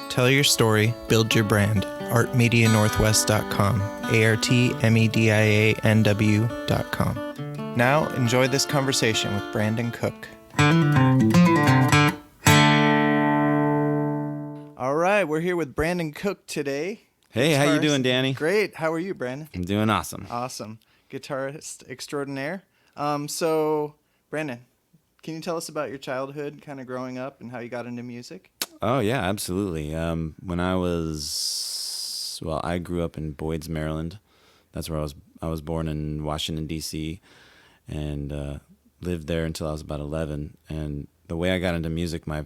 Tell your story, build your brand. artmedianorthwest.com. artmedianw.com. Now, enjoy this conversation with Brandon Cook. All right, we're here with Brandon Cook today. Hey, how you doing, Danny? Great. How are you, Brandon? I'm doing awesome. Awesome. Guitarist extraordinaire. So, Brandon, can you tell us about your childhood, kind of growing up, and how you got into music? Oh, yeah, absolutely. When I grew up in Boyd's, Maryland. That's where I was born in Washington, D.C., and lived there until I was about 11. And the way I got into music, my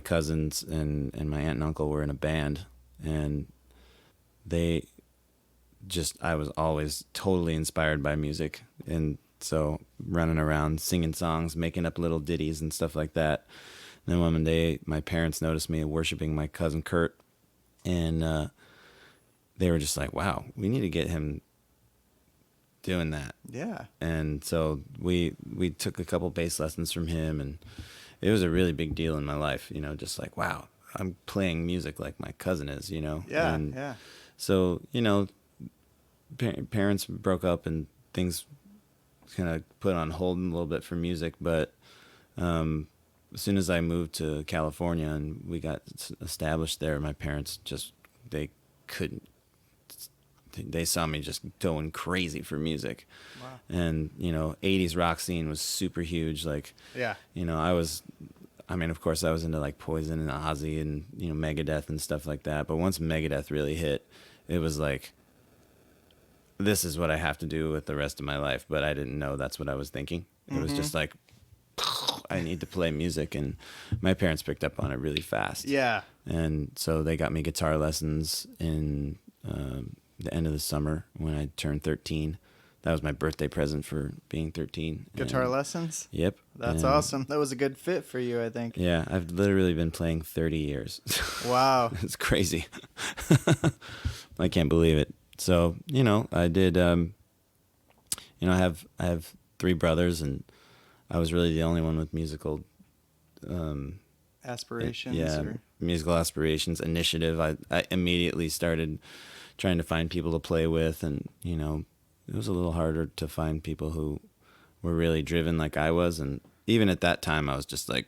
cousins and my aunt and uncle were in a band, and I was always totally inspired by music. And so running around singing songs, making up little ditties and stuff like that. And then one day, my parents noticed me worshiping my cousin Kurt, and they were just like, wow, we need to get him doing that. Yeah. And so we took a couple bass lessons from him, and it was a really big deal in my life, just like, wow, I'm playing music like my cousin is, Yeah, And yeah. so, parents broke up and things kind of put on hold a little bit for music, but as soon as I moved to California and we got established there, my parents they saw me just going crazy for music. Wow. And, 80s rock scene was super huge. Like, Yeah. Of course I was into like Poison and Ozzy and, Megadeth and stuff like that. But once Megadeth really hit, it was like, this is what I have to do with the rest of my life. But I didn't know that's what I was thinking. It was just like, I need to play music. And my parents picked up on it really fast. Yeah. And so they got me guitar lessons in the end of the summer when I turned 13. That was my birthday present for being 13. Guitar lessons? Yep. That's awesome. That was a good fit for you, I think. Yeah, I've literally been playing 30 years. Wow. It's crazy. I can't believe it. So, I did, I have 3 brothers, and I was really the only one with musical Aspirations? Yeah, musical aspirations, initiative. I immediately started trying to find people to play with, and, it was a little harder to find people who were really driven like I was. And even at that time, I was just like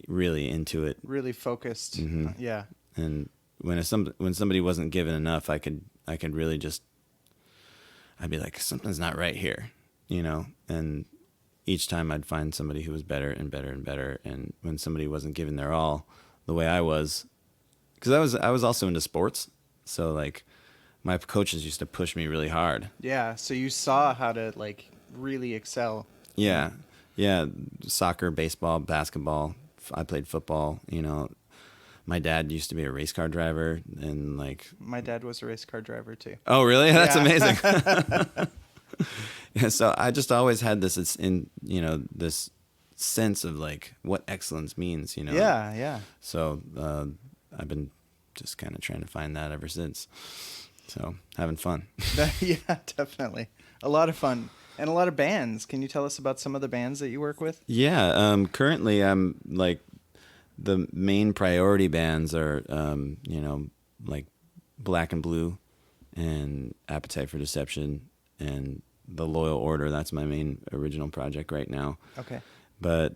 really into it. Really focused. Mm-hmm. Yeah. And when somebody wasn't given enough, I could really just, I'd be like, something's not right here, and each time I'd find somebody who was better and better and better. And when somebody wasn't giving their all the way I was, because I was also into sports. So like my coaches used to push me really hard. Yeah. So you saw how to like really excel. Yeah. Yeah. Soccer, baseball, basketball. I played football, My dad used to be a race car driver, and like... My dad was a race car driver too. Oh, really? That's yeah. Amazing. Yeah, so I just always had this this sense of like what excellence means, Yeah, yeah. So I've been just kind of trying to find that ever since. So having fun. Yeah, definitely. A lot of fun. And a lot of bands. Can you tell us about some of the bands that you work with? Yeah, currently I'm like... The main priority bands are, like Black and Blue and Appetite for Deception and The Loyal Order. That's my main original project right now. Okay. But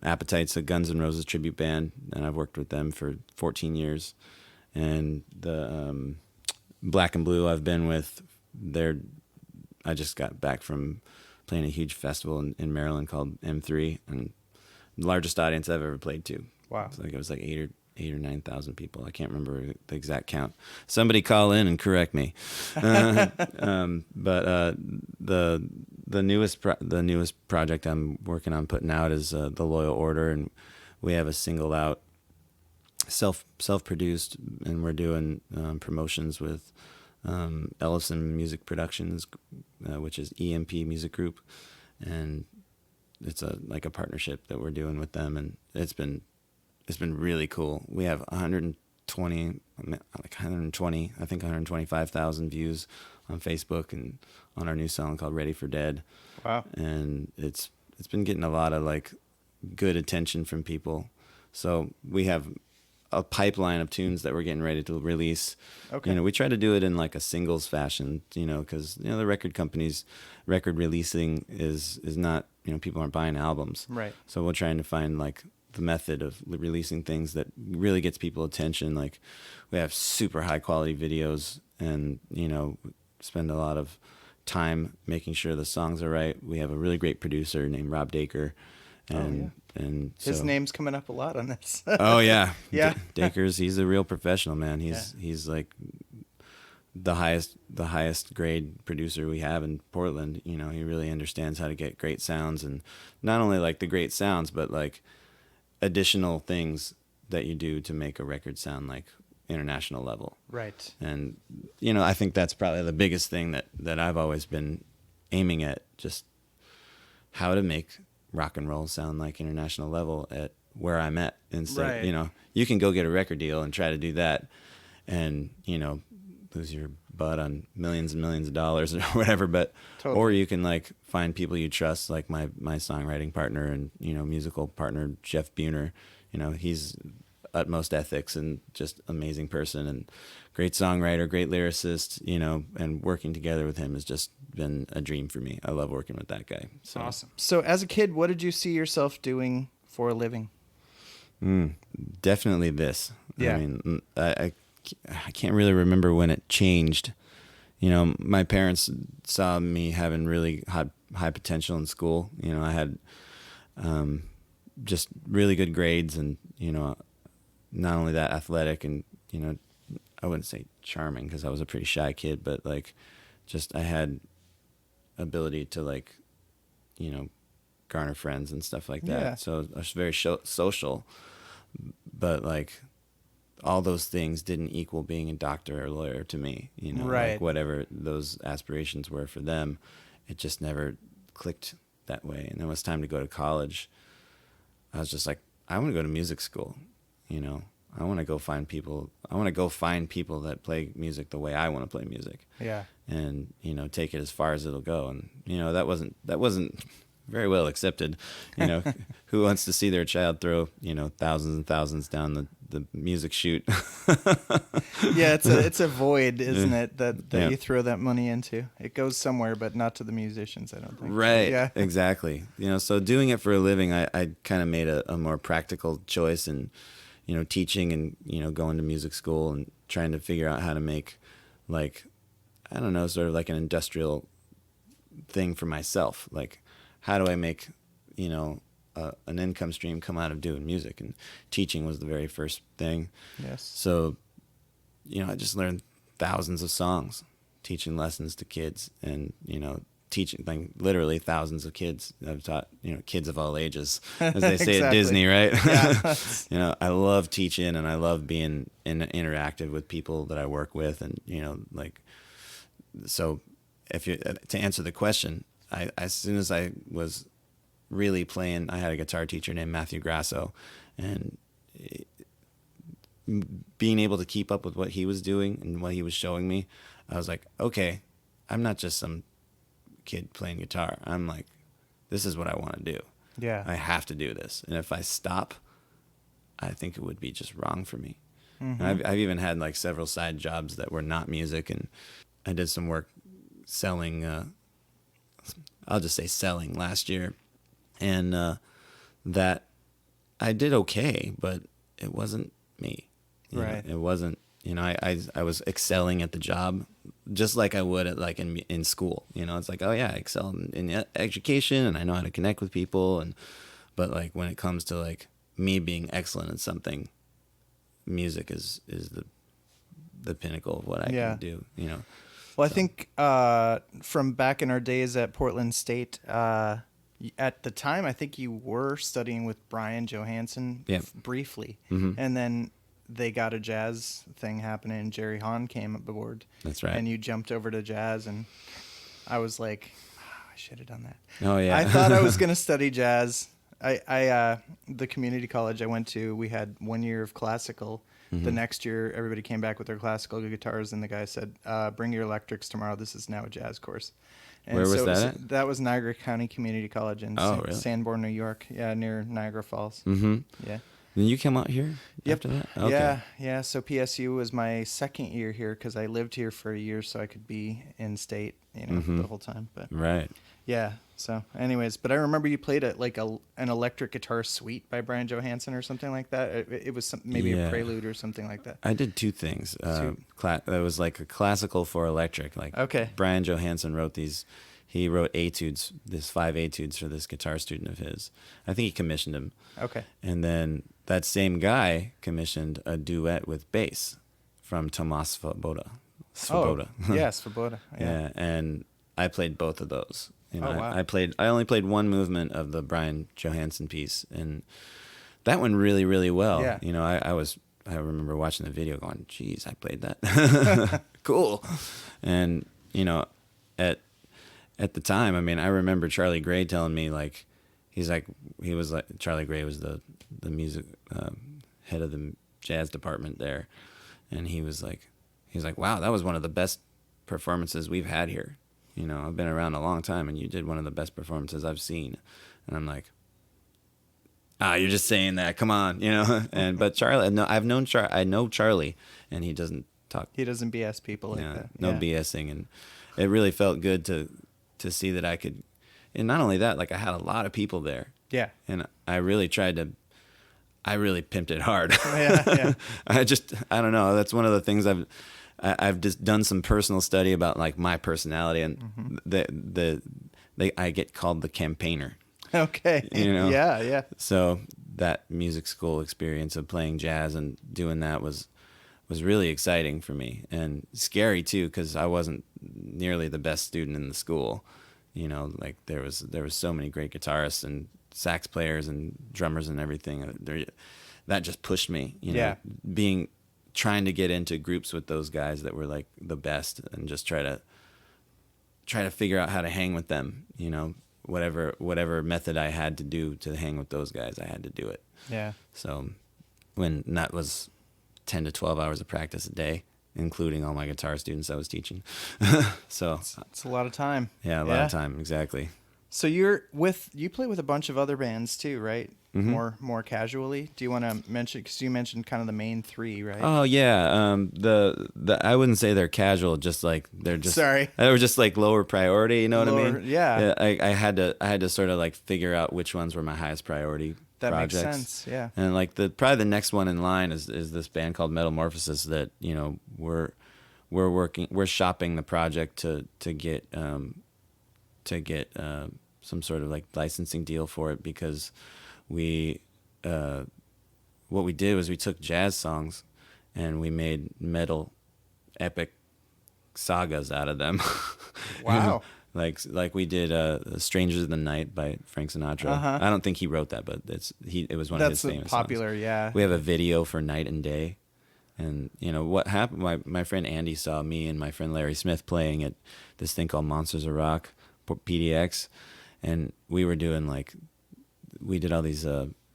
Appetite's a Guns N' Roses tribute band, and I've worked with them for 14 years. And the Black and Blue I've been with, I just got back from playing a huge festival in Maryland called M3, and the largest audience I've ever played to. Wow. It was like 8 or 9,000 people. I can't remember the exact count. Somebody call in and correct me. But the newest project I'm working on putting out is The Loyal Order, and we have a single out, self-produced, and we're doing promotions with Ellison Music Productions, which is EMP Music Group, and it's a partnership that we're doing with them, and it's been really cool. We have 120, I think 125,000 views on Facebook and on our new song called Ready for Dead. Wow. And it's been getting a lot of like good attention from people. So we have a pipeline of tunes that we're getting ready to release. Okay. You know, we try to do it in like a singles fashion, you know, because, you know, the record companies, record releasing is not, you know, people aren't buying albums. Right. So we're trying to find like the method of releasing things that really gets people attention. Like we have super high quality videos and, you know, spend a lot of time making sure the songs are right. We have a really great producer named Rob Dacre. And, and his so, name's coming up a lot on this. oh yeah. Yeah. Dacre's, he's a real professional, man. He's like the highest grade producer we have in Portland. You know, he really understands how to get great sounds, and not only like the great sounds, but like additional things that you do to make a record sound like international level. Right. And, you know, I think that's probably the biggest thing that I've always been aiming at, just how to make rock and roll sound like international level at where I'm at. Instead, Right. you know, you can go get a record deal and try to do that and, you know, lose your butt on millions and millions of dollars or whatever, but Totally. or you can like find people you trust, like my songwriting partner and, you know, musical partner Jeff Buhner. You know, he's utmost ethics and just amazing person and great songwriter, great lyricist, you know, and working together with him has just been a dream for me. I love working with that guy. So. Awesome. So as a kid, what did you see yourself doing for a living? Definitely this. Yeah. I mean, I can't really remember when it changed. You know, my parents saw me having really high potential in school. You know, I had just really good grades and, you know, not only that, athletic and, you know, I wouldn't say charming because I was a pretty shy kid, but like just I had ability to like, you know, garner friends and stuff like that. Yeah. So I was very social, but like all those things didn't equal being a doctor or lawyer to me, you know, Right. like whatever those aspirations were for them, it just never clicked that way. And then when it was time to go to college, I was just like, I want to go to music school, you know. I want to go find people that play music the way I want to play music. Yeah. And, you know, take it as far as it'll go. And, you know, that wasn't very well accepted. You know, who wants to see their child throw, you know, thousands and thousands down the music chute? Yeah, it's a void, isn't it, that Yeah. you throw that money into. It goes somewhere, but not to the musicians, I don't think. Right. Yeah. Exactly. You know, so doing it for a living, I kind of made a more practical choice and, you know, teaching and, you know, going to music school and trying to figure out how to make, like, I don't know, sort of like an industrial thing for myself. Like, how do I make, you know, an income stream come out of doing music? And teaching was the very first thing. Yes. So, you know, I just learned thousands of songs, teaching lessons to kids and, you know, teaching like literally thousands of kids. I've taught, you know, kids of all ages, as they say at Exactly. Disney, right? Yeah. You know, I love teaching and I love being interactive with people that I work with. And, you know, like, so if you, to answer the question, as soon as I was really playing, I had a guitar teacher named Matthew Grasso, and being able to keep up with what he was doing and what he was showing me, I was like, okay, I'm not just some kid playing guitar. I'm like, this is what I want to do. Yeah. I have to do this. And if I stop, I think it would be just wrong for me. Mm-hmm. And I've even had like several side jobs that were not music, and I did some work selling, I'll just say selling last year. And that I did okay, but it wasn't me. You Right. know, it wasn't, you know, I was excelling at the job just like I would at like in school. You know, it's like, oh yeah, I excel in education and I know how to connect with people. But like when it comes to like me being excellent at something, music is the pinnacle of what I Yeah. can do, you know. Well, I think from back in our days at Portland State, at the time, I think you were studying with Brian Johansson Yeah. briefly. Mhm. And then they got a jazz thing happening, and Jerry Hahn came aboard. That's right. And you jumped over to jazz, and I was like, I should have done that. Oh yeah. I thought I was going to study jazz. The community college I went to, we had 1 year of classical. Mm-hmm. The next year, everybody came back with their classical guitars, and the guy said, bring your electrics tomorrow. This is now a jazz course. And Where was so it that at? That was Niagara County Community College in Oh, really? Sanborn, New York. Yeah, near Niagara Falls. Mm-hmm. Yeah. Then you came out here Yep. after that? Okay. Yeah. So PSU was my second year here because I lived here for a year, so I could be in state, Mm-hmm. the whole time. But Right. yeah. So, anyways, but I remember you played an electric guitar suite by Brian Johansson or something like that. It was maybe a Yeah. prelude or something like that. I did two things. Two. That was like a classical for electric. Like Okay. Brian Johansson wrote these. He wrote etudes, this 5 etudes for this guitar student of his. I think he commissioned him. Okay. And then that same guy commissioned a duet with bass from Tomas Svoboda. Svoboda. Oh, yeah, Svoboda. Yeah, and I played both of those. Oh, wow. I only played one movement of the Brian Johansson piece, and that went really, really well. Yeah. I remember watching the video going, geez, I played that. Cool. And, at the time, I mean, I remember Charlie Gray telling me, like, Charlie Gray was the music head of the jazz department there, and he was like, wow, that was one of the best performances we've had here. I've been around a long time, and you did one of the best performances I've seen. And I'm like, you're just saying that, come on, but Charlie, no, I know Charlie, and he doesn't talk. He doesn't BS people like that. No BSing, and it really felt good to see that I could, and not only that, like I had a lot of people there. Yeah. And I really pimped it hard. Yeah. I don't know. That's one of the things I've just done some personal study about, like, my personality, and I get called the campaigner. Okay. Yeah. So that music school experience of playing jazz and doing that was really exciting for me, and scary too, because I wasn't nearly the best student in the school. Like there was so many great guitarists and sax players and drummers and everything. That just pushed me. Yeah. Trying to get into groups with those guys that were like the best, and just try to figure out how to hang with them. Whatever method I had to do to hang with those guys, I had to do it. Yeah. So when that was 10 to 12 hours of practice a day, including all my guitar students I was teaching. So it's a lot of time. Yeah, a lot of time, exactly. So you play with a bunch of other bands too, right? Mm-hmm. More casually. Do you want to mention, because you mentioned kind of the main three, right? Oh yeah, the I wouldn't say they're casual, just like they're just Sorry. They were just like lower priority, you know what I mean? Yeah. I had to sort of like figure out which ones were my highest priority. That projects. makes sense, yeah. And like probably the next one in line is this band called Metamorphosis that we're shopping the project to get some sort of like licensing deal for it, because what we did was we took jazz songs and we made metal epic sagas out of them. Wow. Like we did "Strangers in the Night" by Frank Sinatra. Uh-huh. I don't think he wrote that, but it was one of his famous popular songs. Yeah. We have a video for "Night and Day," and what happened? My friend Andy saw me and my friend Larry Smith playing at this thing called Monsters of Rock, PDX, and we did all these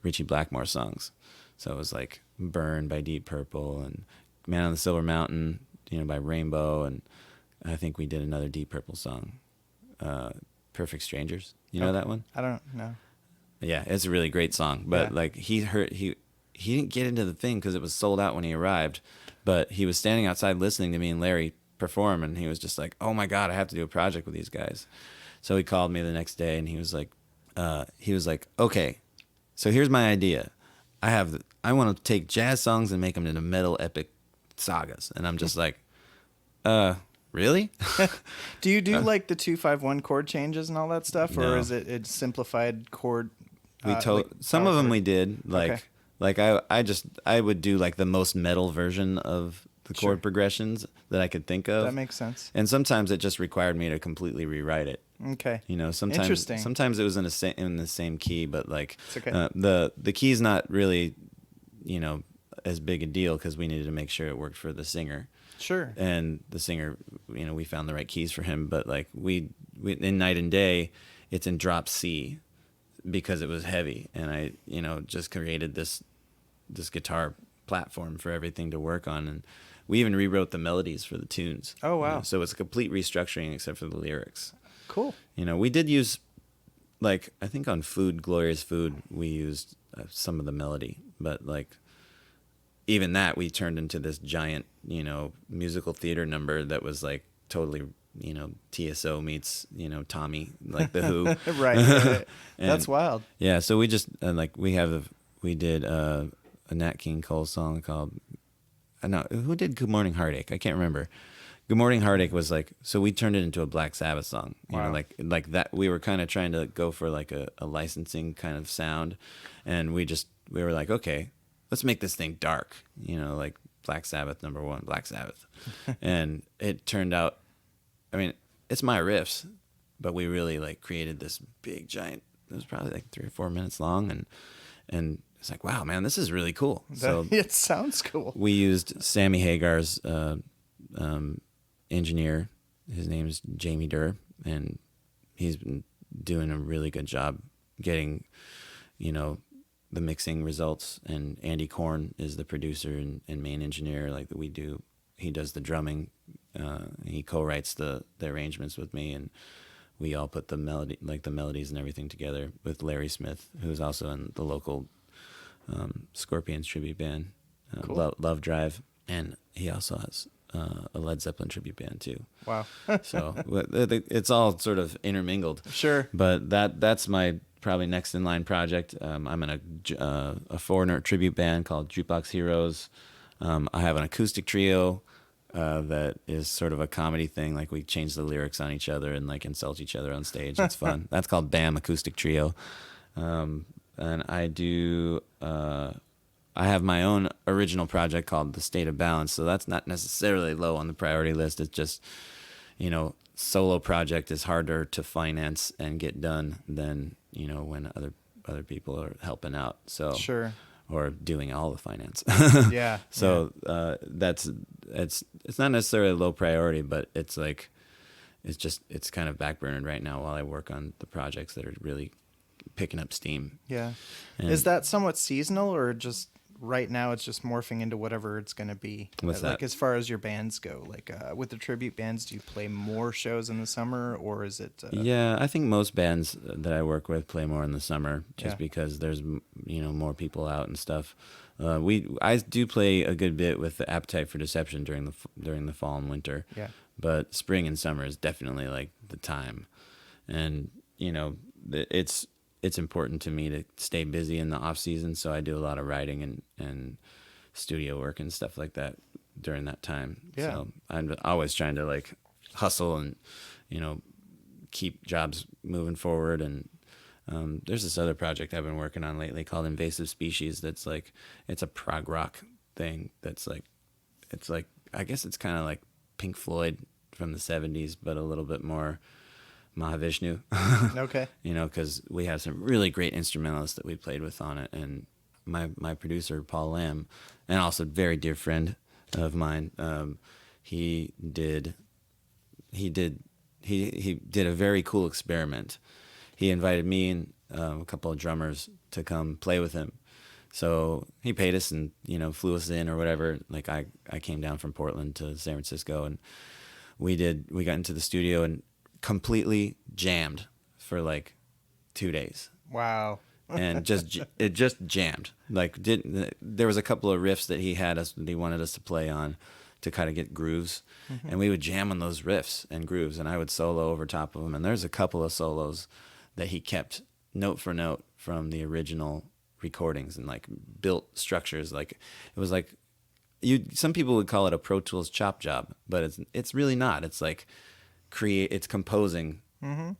Richie Blackmore songs. So it was like "Burn" by Deep Purple and "Man on the Silver Mountain," by Rainbow, and I think we did another Deep Purple song. Perfect Strangers. You know that one? I don't know. Yeah, it's a really great song. But like he didn't get into the thing because it was sold out when he arrived. But he was standing outside listening to me and Larry perform, and he was just like, "Oh my God, I have to do a project with these guys." So he called me the next day, and he was like, "Okay, so here's my idea. I want to take jazz songs and make them into metal epic sagas." And I'm just like, really? Do you do like the 2-5-1 chord changes and all that stuff, or No. is it simplified chord? Some of them we did. Okay. Like I would do like the most metal version of the chord progressions that I could think of. That makes sense. And sometimes it just required me to completely rewrite it. Okay. Sometimes it was in the same key, but like It's okay. the key's not really, as big a deal because we needed to make sure it worked for the singer. Sure. And the singer, we found the right keys for him, but like we in Night and Day, it's in drop C because it was heavy, and I just created this guitar platform for everything to work on, and we even rewrote the melodies for the tunes. Oh wow. So it's a complete restructuring except for the lyrics. Cool. We did use, like, I think on Glorious Food, we used some of the melody, but like even that we turned into this giant, musical theater number that was like totally, TSO meets, Tommy, like the Who. Right. Right. That's And wild. yeah, so we just we did a Nat King Cole song called no, who did Good Morning Heartache? I can't remember. Good Morning Heartache was like, so we turned it into a Black Sabbath song. Wow. Like that. We were kind of trying to go for like a licensing kind of sound, and we were like, okay, let's make this thing dark. Like Black Sabbath #1, Black Sabbath, and it turned out. I mean, it's my riffs, but we really like created this big giant. It was probably like 3 or 4 minutes long, and it's like, wow, man, this is really cool. So It sounds cool. we used Sammy Hagar's engineer. His name's Jamie Durr, and he's been doing a really good job getting, the mixing results. And Andy Korn is the producer and main engineer. Like we do, he does the drumming. He co-writes the arrangements with me, and we all put the melodies and everything together with Larry Smith, who's also in the local Scorpions tribute band, Cool. Love Drive, and he also has a Led Zeppelin tribute band too. Wow. So it's all sort of intermingled. Sure. But that's my probably next in line project. I'm in a foreigner tribute band called Jukebox Heroes. I have an acoustic trio that is sort of a comedy thing. Like we change the lyrics on each other and like insult each other on stage. It's fun. That's called BAM Acoustic Trio. And I do. I have my own original project called The State of Balance, so that's not necessarily low on the priority list. It's just, solo project is harder to finance and get done than, when other people are helping out. So Sure. or doing all the finance. Yeah. So it's not necessarily a low priority, but it's like it's kind of backburnered right now while I work on the projects that are really picking up steam. Yeah. And Is that somewhat seasonal, or just right now it's just morphing into whatever it's going to be? What's Like that? as far as your bands go, like with the tribute bands, do you play more shows in the summer, or is it? Yeah, I think most bands that I work with play more in the summer, just Yeah. because there's more people out and stuff. I do play a good bit with the Appetite for Deception during the fall and winter. Yeah. But spring and summer is definitely like the time, and it's important to me to stay busy in the off season, so I do a lot of writing and studio work and stuff like that during that time. Yeah. So I'm always trying to like hustle and keep jobs moving forward. And there's this other project I've been working on lately called Invasive Species. That's like it's a prog rock thing. That's like I guess it's kind of like Pink Floyd from the 70s, but a little bit more Mahavishnu. Okay. Because we have some really great instrumentalists that we played with on it, and my producer Paul Lamb, and also a very dear friend of mine, he did a very cool experiment. He invited me and a couple of drummers to come play with him. So he paid us and flew us in or whatever. Like I came down from Portland to San Francisco, and we got into the studio and completely jammed for like 2 days. Wow. And it just jammed. Like there was a couple of riffs that he wanted us to play on to kind of get grooves, and we would jam on those riffs and grooves, and I would solo over top of them. And there's a couple of solos that he kept note for note from the original recordings and like built structures. Like it was like some people would call it a Pro Tools chop job, but it's really not. It's like it's composing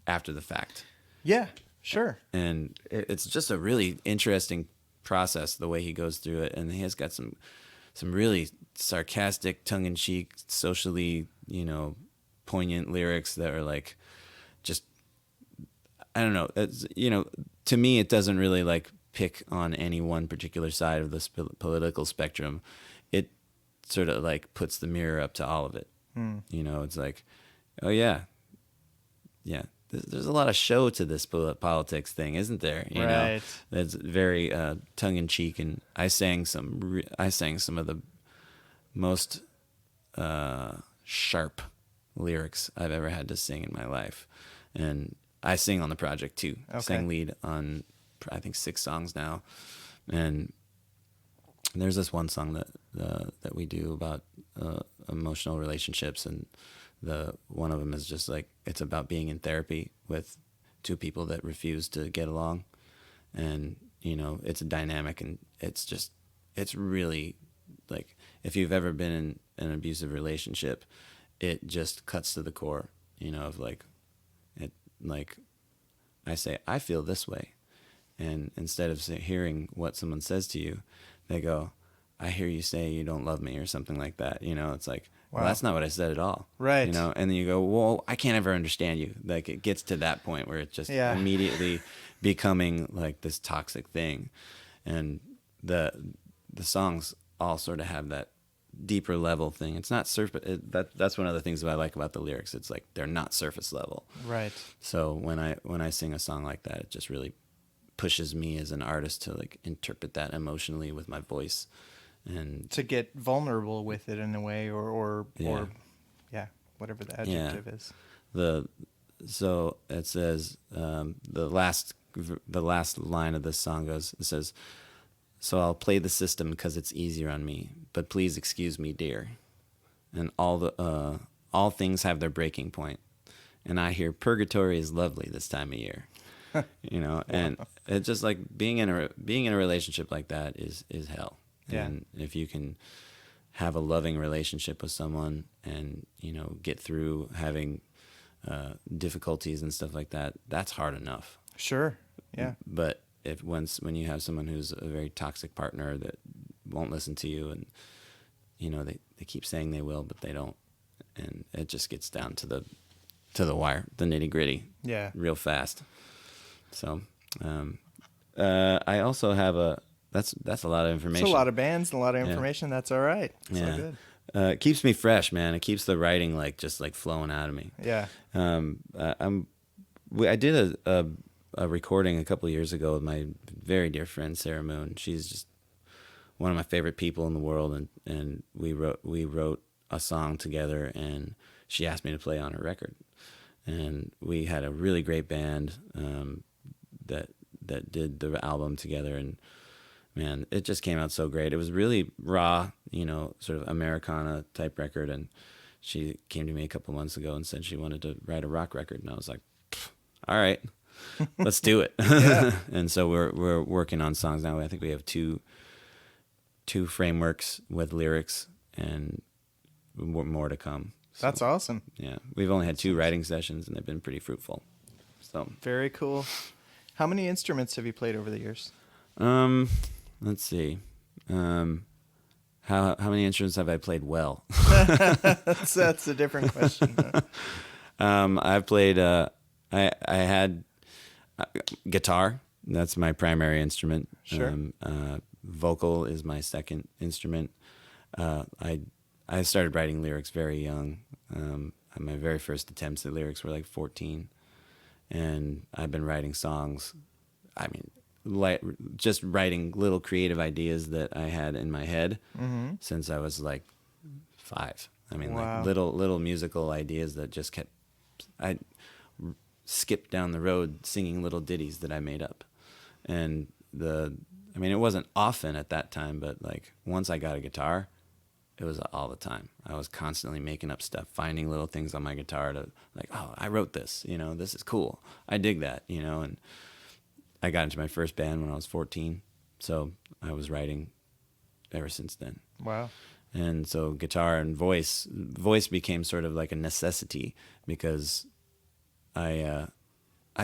after the fact. Yeah. Sure. And it's just a really interesting process the way he goes through it, and he has got some really sarcastic, tongue-in-cheek, socially poignant lyrics that are like just I don't know. It's, to me it doesn't really like pick on any one particular side of the political spectrum. It sort of like puts the mirror up to all of it. It's like, oh yeah. There's a lot of show to this politics thing, isn't there? Right. That's very tongue in cheek, and I sang some of the most sharp lyrics I've ever had to sing in my life, and I sing on the project too. Okay. Sang lead on I think 6 songs now, And there's this one song that we do about emotional relationships, and the one of them is just like, it's about being in therapy with two people that refuse to get along, and it's a dynamic, and it's really like, if you've ever been in an abusive relationship, it just cuts to the core, of like, it, like, I say, I feel this way, and instead of hearing what someone says to you, they go, I hear you say you don't love me, or something like that. It's like, Wow. well, that's not what I said at all. Right. And then you go, well, I can't ever understand you. Like, it gets to that point where it's just immediately becoming like this toxic thing. And the songs all sort of have that deeper level thing. It's not surface. That's one of the things that I like about the lyrics. It's like, they're not surface level. Right. So when I sing a song like that, it just really pushes me as an artist to like interpret that emotionally with my voice, and to get vulnerable with it in a way, or whatever the adjective is. So it says, the last line of this song goes, it says, so I'll play the system because it's easier on me, but please excuse me, dear. And all things have their breaking point, and I hear purgatory is lovely this time of year. And it's just like being in a relationship like that is hell. Yeah. And if you can have a loving relationship with someone, and get through having difficulties and stuff like that, that's hard enough. Sure. Yeah. But when you have someone who's a very toxic partner that won't listen to you, and they keep saying they will, but they don't, and it just gets down to the wire, the nitty gritty. Yeah. Real fast. So, I also have that's a lot of information. It's a lot of bands and a lot of information. Yeah. That's all right. It's all good. It keeps me fresh, man. It keeps the writing just flowing out of me. Yeah. I did a recording a couple of years ago with my very dear friend Sarah Moon. She's just one of my favorite people in the world, and we wrote a song together, and she asked me to play on her record, and we had a really great band that did the album together, and man, it just came out so great. It was really raw, sort of Americana type record, and she came to me a couple months ago and said she wanted to write a rock record, and I was like, all right, let's do it. And so we're working on songs now. I think we have two frameworks with lyrics, and more to come. So, that's awesome. Yeah, we've only had 2 writing sessions, and they've been pretty fruitful. So very cool. How many instruments have you played over the years? Let's see. How many instruments have I played well? That's a different question. I've played. I had guitar. That's my primary instrument. Sure. Vocal is my second instrument. I started writing lyrics very young. My very first attempts at lyrics were like 14, and I've been writing songs. I mean, just writing little creative ideas that I had in my head since I was like 5. I mean, wow. Like little musical ideas that just kept. I skipped down the road singing little ditties that I made up, and it wasn't often at that time, but like once I got a guitar, it was all the time. I was constantly making up stuff, finding little things on my guitar to like, oh, I wrote this, this is cool. I dig that, and I got into my first band when I was 14. So I was writing ever since then. Wow. And so guitar and voice became sort of like a necessity, because I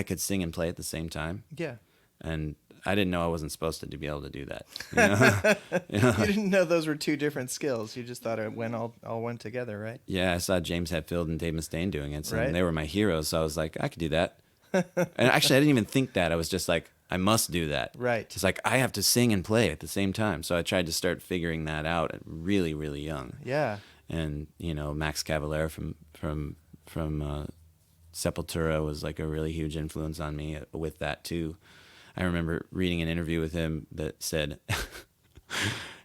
could sing and play at the same time. Yeah. And I didn't know I wasn't supposed to be able to do that. You didn't know those were 2 different skills. You just thought it all went together, right? Yeah, I saw James Hetfield and Dave Mustaine doing it, right. And they were my heroes. So I was like, I could do that. And actually, I didn't even think that. I was just like, I must do that. Right. It's like, I have to sing and play at the same time. So I tried to start figuring that out at really, really young. Yeah. And, Max Cavalera from Sepultura was like a really huge influence on me with that too. I remember reading an interview with him that said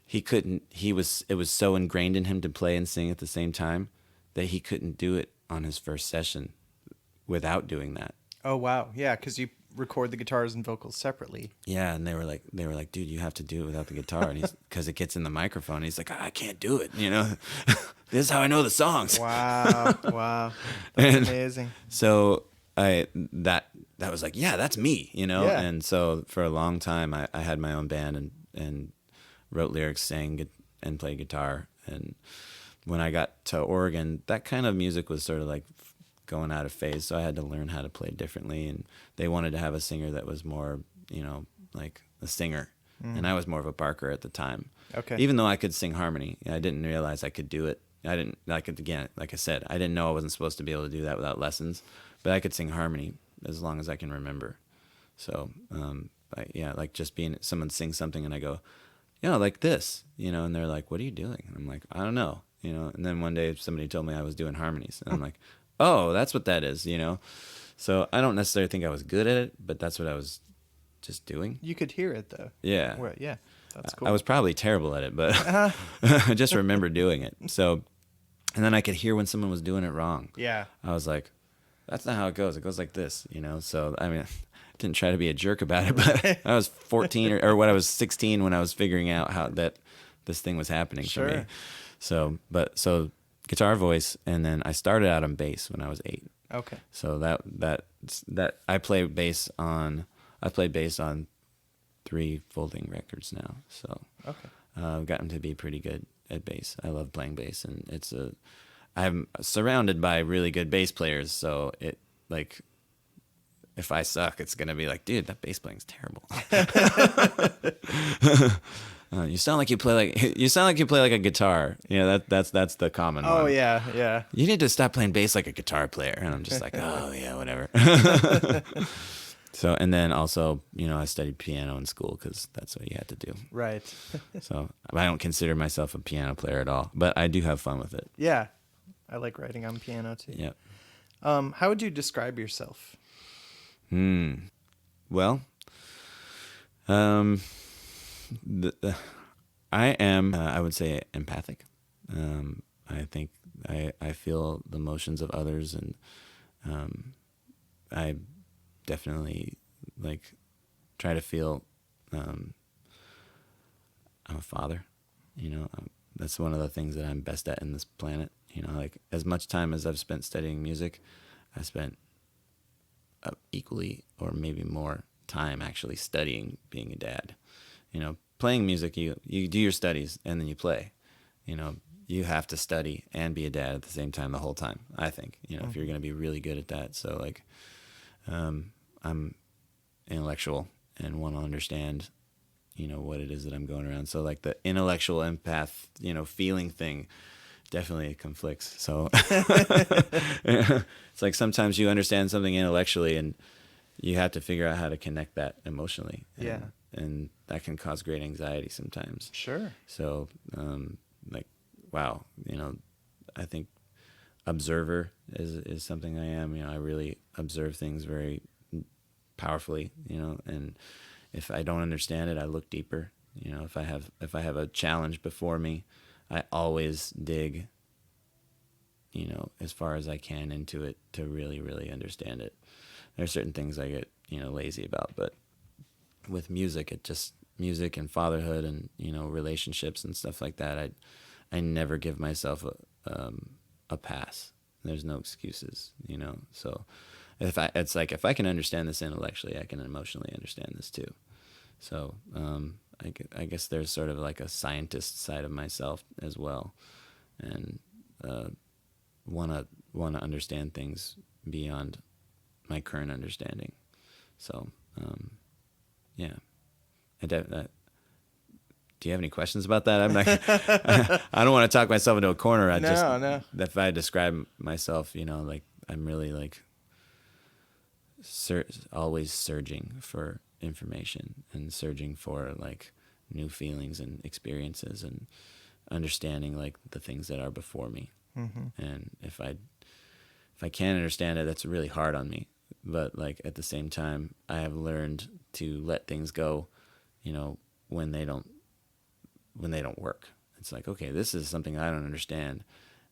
it was so ingrained in him to play and sing at the same time that he couldn't do it on his first session without doing that. Oh, wow. Yeah, because you record the guitars and vocals separately. Yeah, and they were like, dude, you have to do it without the guitar, and because it gets in the microphone. He's like, I can't do it. This is how I know the songs. Wow, wow, that's amazing. So that was like, yeah, that's me, Yeah. And so for a long time, I had my own band and wrote lyrics, sang and played guitar. And when I got to Oregon, that kind of music was sort of like going out of phase, so I had to learn how to play differently. And they wanted to have a singer that was more, like a singer, and I was more of a barker at the time. Okay. Even though I could sing harmony, I didn't realize I could do it. I didn't like it again. Like I said, I didn't know I wasn't supposed to be able to do that without lessons, but I could sing harmony as long as I can remember. So, like just being someone sings something and I go, like this, and they're like, what are you doing? And I'm like, I don't know, and then one day somebody told me I was doing harmonies, and I'm like, oh, that's what that is, So I don't necessarily think I was good at it, but that's what I was just doing. You could hear it though. Yeah. Well, yeah, that's cool. I was probably terrible at it, but I just remember doing it. So, and then I could hear when someone was doing it wrong. Yeah. I was like, that's not how it goes. It goes like this, So, I mean, I didn't try to be a jerk about it, but I was 14 or when I was 16 when I was figuring out how that this thing was happening for me. So guitar, voice, and then I started out on bass when I was 8. Okay. So that I played bass on 3 folding records now. So Okay. I've gotten to be pretty good at bass. I love playing bass, and I'm surrounded by really good bass players. So it like, if I suck, it's gonna be like, dude, that bass playing's terrible. You sound like you play like a guitar. That's the common one. Oh yeah, yeah. You need to stop playing bass like a guitar player. And I'm just like, oh yeah, whatever. So, and then also, I studied piano in school because that's what you had to do. Right. So I don't consider myself a piano player at all, but I do have fun with it. Yeah, I like writing on piano too. Yep. How would you describe yourself? Well, I am, I would say, empathic. I think I feel the emotions of others, and I definitely try to feel. I'm a father, that's one of the things that I'm best at in this planet. As much time as I've spent studying music, I spent equally or maybe more time actually studying being a dad. Playing music, you do your studies and then you play. You have to study and be a dad at the same time the whole time, I think, if you're going to be really good at that. So I'm intellectual and want to understand, what it is that I'm going around. So the intellectual empath, feeling thing definitely conflicts. So it's like sometimes you understand something intellectually and you have to figure out how to connect that emotionally. Yeah. And that can cause great anxiety sometimes. Sure. So, wow, I think observer is something I am. I really observe things very powerfully, and if I don't understand it, I look deeper. If I have a challenge before me, I always dig, as far as I can into it to really, really understand it. There are certain things I get, lazy about, but with music, music and fatherhood and, relationships and stuff like that, I never give myself a pass. There's no excuses, So if I can understand this intellectually, I can emotionally understand this too. So I guess there's sort of like a scientist side of myself as well, and wanna understand things beyond my current understanding. So yeah. Do you have any questions about that? I'm like, I don't want to talk myself into a corner. No. If I describe myself, I'm really always surging for information and surging for new feelings and experiences and understanding the things that are before me. Mm-hmm. And if I can't understand it, that's really hard on me. But at the same time, I have learned to let things go, when they don't work. It's like, okay, this is something I don't understand,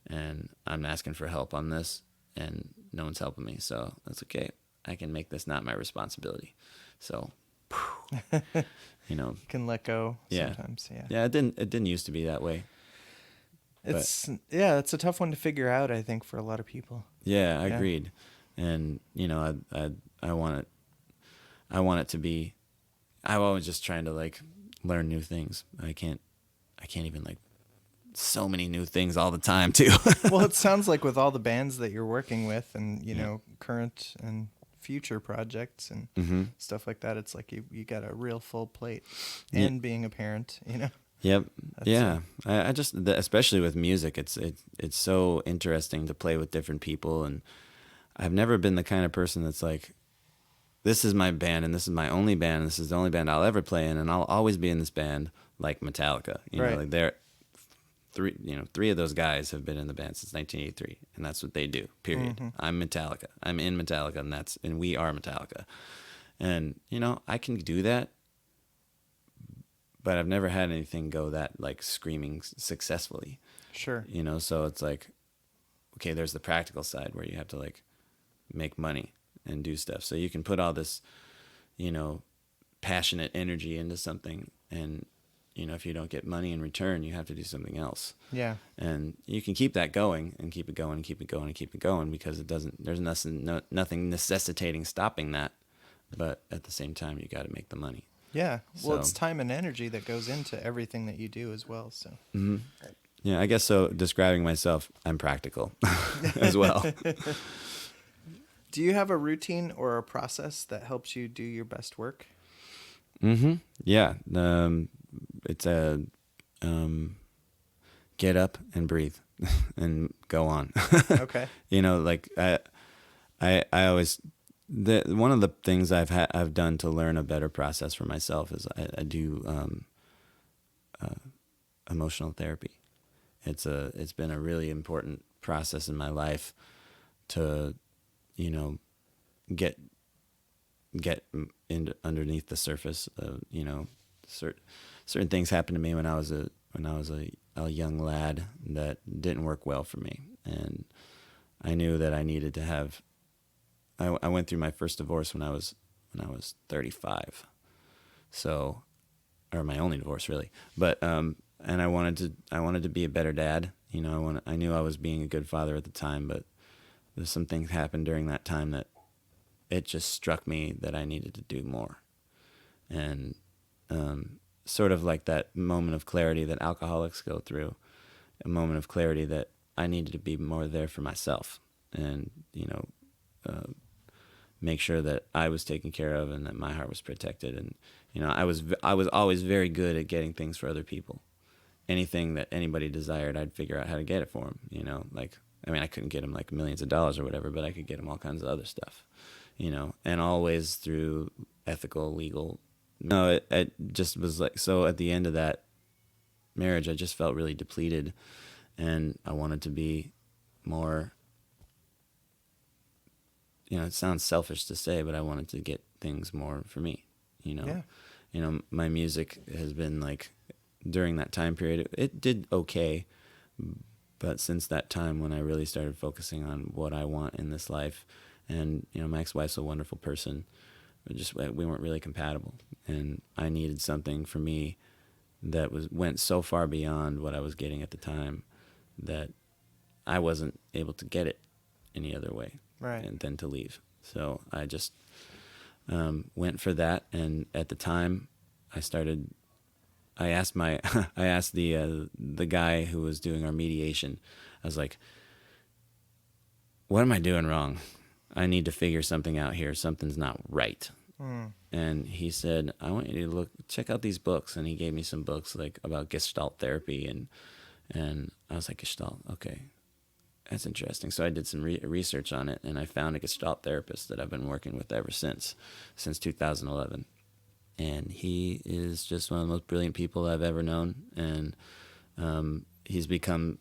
and I'm asking for help on this, and no one's helping me. So that's okay. I can make this not my responsibility. So, you know, You can let go yeah, sometimes. Yeah. yeah. It didn't used to be that way. It's a tough one to figure out, I think, for a lot of people. Yeah, I Yeah. agreed. And you know, I want it. I want it to be. I'm always just trying to like learn new things. I can't even like so many new things all the time too. Well, it sounds like with all the bands that you're working with and, Yeah. current and future projects and Mm-hmm. stuff like that, it's like you got a real full plate. Ye- And being a parent. Yep. That's Yeah. I just especially with music, it's so interesting to play with different people, and I've never been the kind of person that's like, this is my band and this is my only band and this is the only band I'll ever play in and I'll always be in this band like Metallica. You know, Right. like they're three of those guys have been in the band since 1983 and that's what they do. Period. Mhm. I'm Metallica. I'm in Metallica and we are Metallica. And you know, I can do that, but I've never had anything go that like screaming successfully. Sure. You know, so it's like, okay, there's the practical side where you have to like make money and do stuff. So you can put all this, you know, passionate energy into something, and you know, if you don't get money in return, you have to do something else. Yeah. And you can keep that going and keep it going and keep it going and keep it going because it doesn't. There's nothing necessitating stopping that. But at the same time, you got to make the money. Yeah. Well, So- it's time and energy that goes into everything that you do as well. So. Mm-hmm. Yeah, I guess so. Describing myself, I'm practical as well. Do you have a routine or a process that helps you do your best work? Mm-hmm. Yeah. It's a get up and breathe and go on. Okay. You know, like I always one of the things I've done to learn a better process for myself is I do emotional therapy. It's been a really important process in my life to, you know, get in underneath the surface. You know, certain things happened to me when I was a young lad that didn't work well for me, and I knew that I needed to have. I went through my first divorce when I was 35, so, or my only divorce really. But and I wanted to be a better dad. You know, I knew I was being a good father at the time, but there's some things happened during that time that it just struck me that I needed to do more, and sort of like that moment of clarity that alcoholics go through, a moment of clarity that I needed to be more there for myself, and you know. Make sure that I was taken care of and that my heart was protected. And, you know, I was always very good at getting things for other people. Anything that anybody desired, I'd figure out how to get it for them. You know, like, I mean, I couldn't get them like millions of dollars or whatever, but I could get them all kinds of other stuff, you know, and always through ethical, legal. No, it just was like, so at the end of that marriage, I just felt really depleted, and I wanted to be more. You know, it sounds selfish to say, but I wanted to get things more for me, you know. Yeah. You know, my music has been like, during that time period, it did okay, but since that time when I really started focusing on what I want in this life, and, you know, my ex-wife's a wonderful person, we weren't really compatible, and I needed something for me that went so far beyond what I was getting at the time that I wasn't able to get it any other way. Right. And then to leave. So I just went for that, and at the time, I asked the guy who was doing our mediation. I was like, "What am I doing wrong? I need to figure something out here. Something's not right." And he said, "I want you to check out these books." And he gave me some books like about Gestalt therapy, and I was like, "Gestalt, okay. That's interesting." So I did some research on it, and I found a Gestalt therapist that I've been working with ever since 2011. And he is just one of the most brilliant people I've ever known. And he's become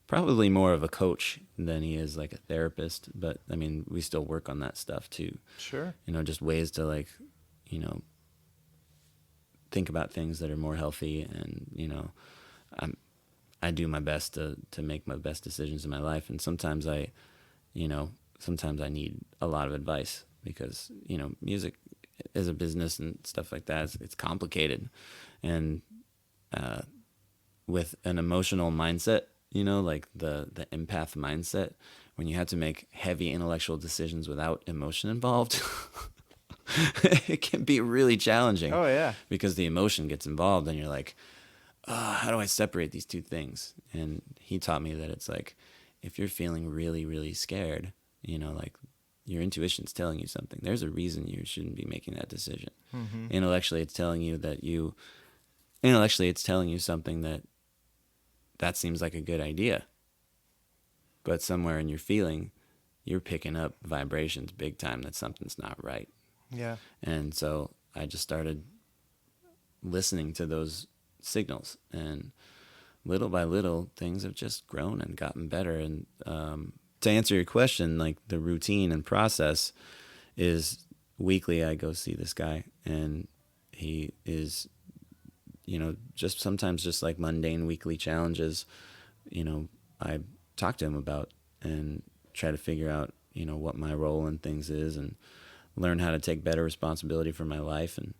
probably more of a coach than he is like a therapist. But, I mean, we still work on that stuff too. Sure. You know, just ways to like, you know, think about things that are more healthy. And, you know, I do my best to make my best decisions in my life, and sometimes I need a lot of advice, because, music is a business and stuff like that. It's complicated. And with an emotional mindset, like the empath mindset, when you have to make heavy intellectual decisions without emotion involved, it can be really challenging. Oh yeah. Because the emotion gets involved and you're like, how do I separate these two things? And he taught me that it's like, if you're feeling really, really scared, like your intuition's telling you something. There's a reason you shouldn't be making that decision. Mm-hmm. Intellectually, it's telling you something that seems like a good idea. But somewhere in your feeling, you're picking up vibrations big time that something's not right. Yeah. And so I just started listening to those signals, and little by little things have just grown and gotten better. And to answer your question, like the routine and process is weekly I go see this guy, and he is, just sometimes just like mundane weekly challenges, I talk to him about and try to figure out, what my role in things is, and learn how to take better responsibility for my life, and,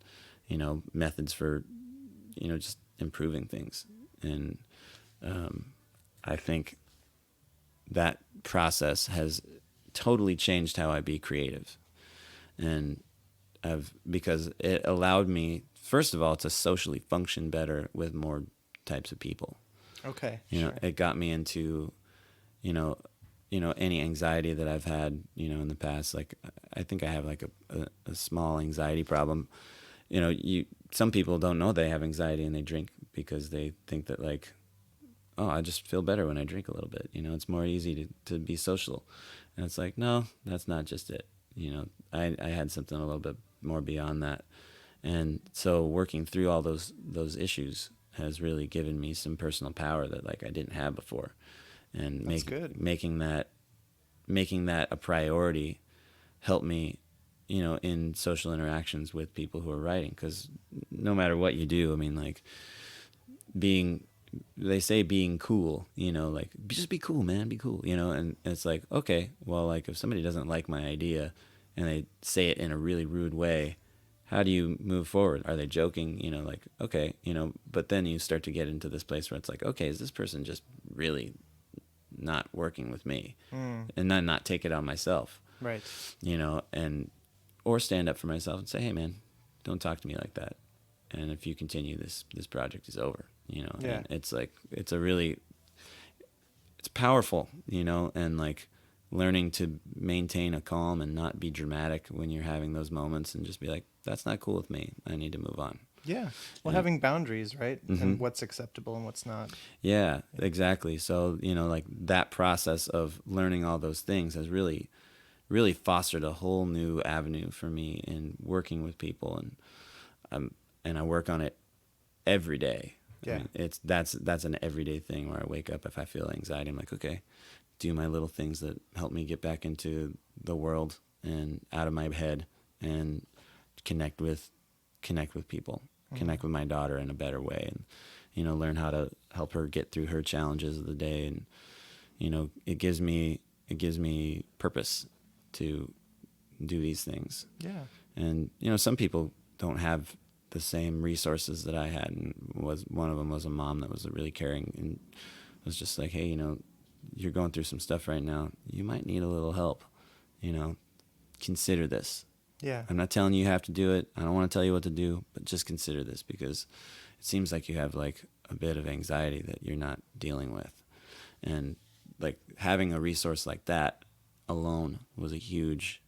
methods for, just improving things. And I think that process has totally changed how I be creative. And because it allowed me, first of all, to socially function better with more types of people. Okay. It got me into, any anxiety that I've had, in the past. Like, I think I have like a small anxiety problem. Some people don't know they have anxiety and they drink because they think that, like, oh, I just feel better when I drink a little bit. It's more easy to be social. And it's like, no, that's not just it. I had something a little bit more beyond that. And so working through all those issues has really given me some personal power that, like, I didn't have before. And making that a priority helped me, in social interactions with people who are writing. Because no matter what you do, I mean, like, they say being cool, like, just be cool, man, be cool, and it's like, okay, well, like, if somebody doesn't like my idea and they say it in a really rude way, how do you move forward? Are they joking? Like, okay, but then you start to get into this place where it's like, okay, is this person just really not working with me? And then not take it on myself. Right. Or stand up for myself and say, hey, man, don't talk to me like that. And if you continue, this project is over, Yeah. And it's like, it's powerful, and like learning to maintain a calm and not be dramatic when you're having those moments, and just be like, that's not cool with me. I need to move on. Yeah. Well, having boundaries, right? Mm-hmm. And what's acceptable and what's not. Yeah, exactly. So, like that process of learning all those things has really, really fostered a whole new avenue for me in working with people. And I work on it every day. Yeah. I mean, that's an everyday thing where I wake up, if I feel anxiety, I'm like, okay, do my little things that help me get back into the world and out of my head, and connect with people, connect with my daughter in a better way, and, learn how to help her get through her challenges of the day. And, it gives me purpose to do these things. Yeah. And, some people don't have the same resources that I had, and one of them was a mom that was really caring and was just like, hey, you're going through some stuff right now. You might need a little help. Consider this. Yeah. I'm not telling you have to do it. I don't want to tell you what to do, but just consider this, because it seems like you have like a bit of anxiety that you're not dealing with. And like having a resource like that alone was a huge,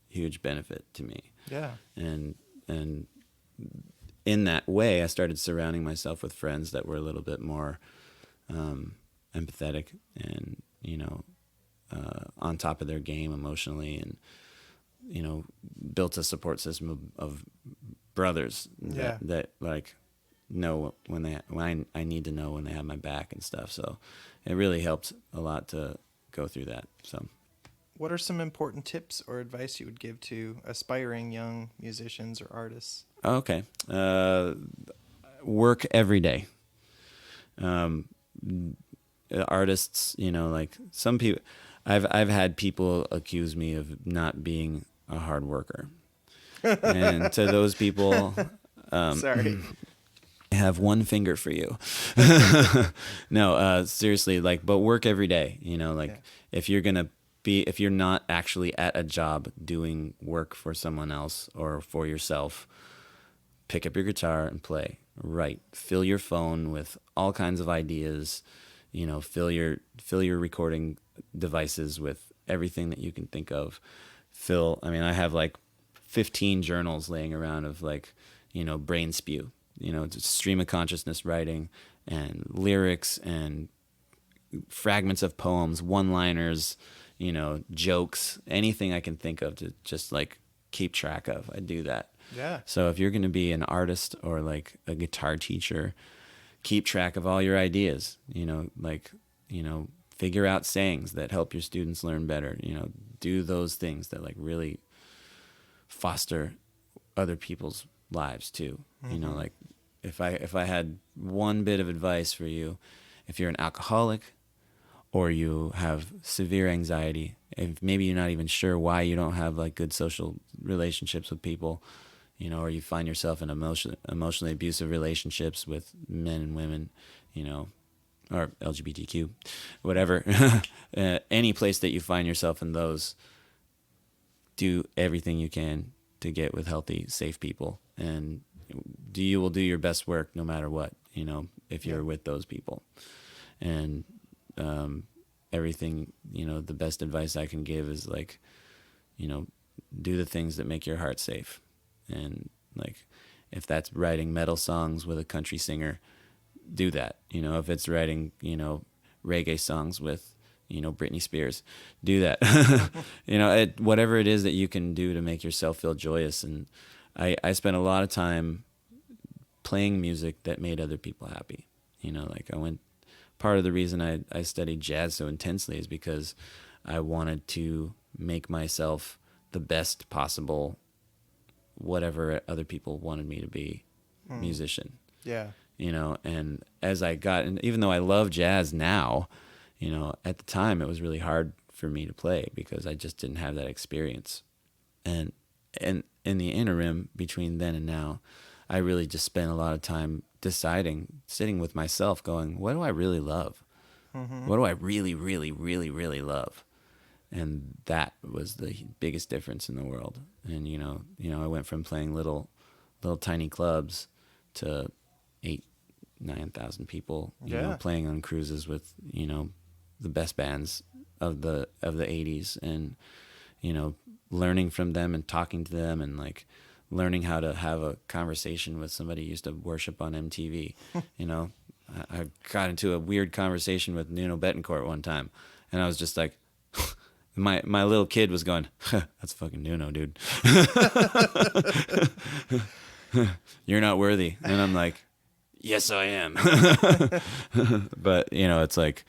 huge benefit to me. Yeah. And in that way, I started surrounding myself with friends that were a little bit more empathetic and, on top of their game emotionally, and, built a support system of brothers that like know when I need to know when they have my back and stuff. So it really helped a lot to go through that. So what are some important tips or advice you would give to aspiring young musicians or artists? Okay. Work every day. Artists, like some people, I've had people accuse me of not being a hard worker. And to those people, Sorry. I have one finger for you. No, seriously, like, but work every day, you know, like if you're not actually at a job doing work for someone else or for yourself, pick up your guitar and play. Write. Fill your phone with all kinds of ideas, you know, fill your recording devices with everything that you can think of. I have like 15 journals laying around of like, you know, brain spew, you know, just stream of consciousness writing and lyrics and fragments of poems, one-liners, you know, jokes, anything I can think of to just like keep track of. I do that. Yeah. So if you're going to be an artist or like a guitar teacher, keep track of all your ideas, you know, like, you know, figure out sayings that help your students learn better, you know, do those things that like really foster other people's lives too. Mm-hmm. You know, like if I had one bit of advice for you, if you're an alcoholic or you have severe anxiety, if maybe you're not even sure why you don't have like good social relationships with people, you know, or you find yourself in emotionally abusive relationships with men and women, you know, or LGBTQ, whatever, any place that you find yourself in those, do everything you can to get with healthy, safe people, and you will do your best work no matter what, you know, if you're with those people. And everything, you know, the best advice I can give is like, you know, do the things that make your heart safe. And like, if that's writing metal songs with a country singer, do that. You know, if it's writing, you know, reggae songs with, you know, Britney Spears, do that. You know, whatever it is that you can do to make yourself feel joyous. And I spent a lot of time playing music that made other people happy. You know, like part of the reason I studied jazz so intensely is because I wanted to make myself the best possible whatever other people wanted me to be, musician. Yeah. You know, and as I got, and even though I love jazz now, you know, at the time it was really hard for me to play because I just didn't have that experience. And in the interim between then and now, I really just spent a lot of time sitting with myself going, what do I really love? Mm-hmm. What do I really, really, really, really love? And that was the biggest difference in the world. And, you know, I went from playing little tiny clubs to 8,000-9,000 people, you know, playing on cruises with, you know, the best bands of the 80s, and, you know, learning from them and talking to them, and like learning how to have a conversation with somebody who used to worship on MTV. You know, I got into a weird conversation with Nuno Betancourt one time, and I was just like, my little kid was going, that's fucking Nuno, dude. You're not worthy. And I'm like, yes, I am. But, you know, it's like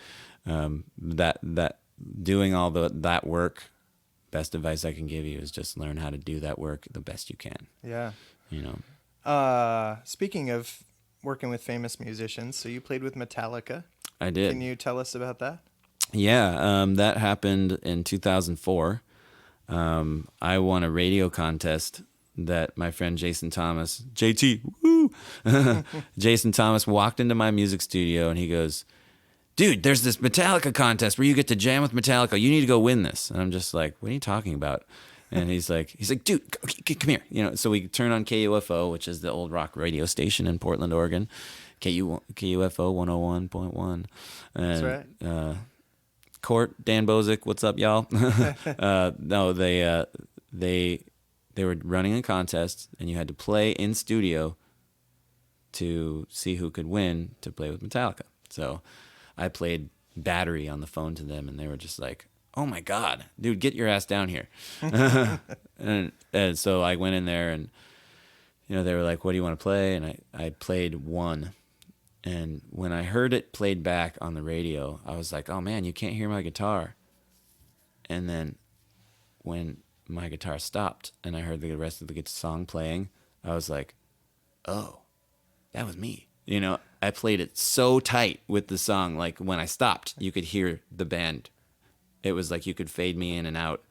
that doing all that work, best advice I can give you is just learn how to do that work the best you can. Yeah. You know. Speaking of working with famous musicians, so you played with Metallica. I did. Can you tell us about that? Yeah, that happened in 2004. I won a radio contest that my friend Jason Thomas, JT, woo! Jason Thomas walked into my music studio and he goes, dude, there's this Metallica contest where you get to jam with Metallica. You need to go win this. And I'm just like, what are you talking about? And he's like, dude, come here. You know, so we turn on KUFO, which is the old rock radio station in Portland, Oregon. KUFO 101.1. That's right. Court, Dan Bozick, what's up, y'all? No, they were running a contest, and you had to play in studio to see who could win to play with Metallica. So I played Battery on the phone to them, and they were just like, oh my God, dude, get your ass down here. and so I went in there, and you know, they were like, what do you want to play? And I played One. And when I heard it played back on the radio, I was like, oh man, you can't hear my guitar. And then when my guitar stopped and I heard the rest of the song playing, I was like, oh, that was me. You know, I played it so tight with the song. Like when I stopped, you could hear the band. It was like you could fade me in and out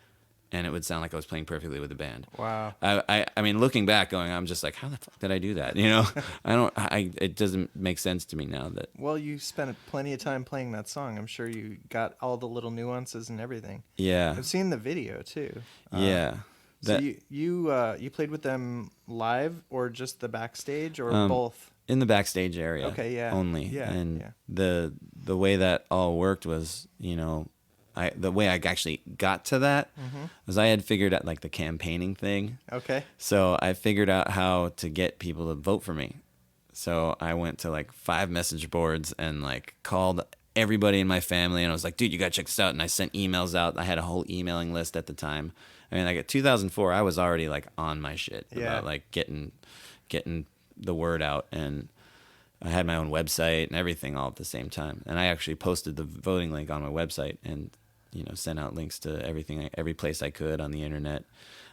and it would sound like I was playing perfectly with the band. Wow. I mean, looking back, I'm just like, how the fuck did I do that? You know, it doesn't make sense to me now that. Well, you spent plenty of time playing that song. I'm sure you got all the little nuances and everything. Yeah. I've seen the video too. Yeah. So you played with them live or just the backstage or both? In the backstage area. Okay, yeah. Only. Yeah. And yeah. the way that all worked was, the way I actually got to that was I had figured out like the campaigning thing. Okay. So I figured out how to get people to vote for me. So I went to like 5 message boards and like called everybody in my family, and I was like, dude, you gotta check this out. And I sent emails out. I had a whole emailing list at the time. I mean, like at 2004, I was already like on my shit about like getting the word out, and I had my own website and everything all at the same time. And I actually posted the voting link on my website and sent out links to every place I could on the internet.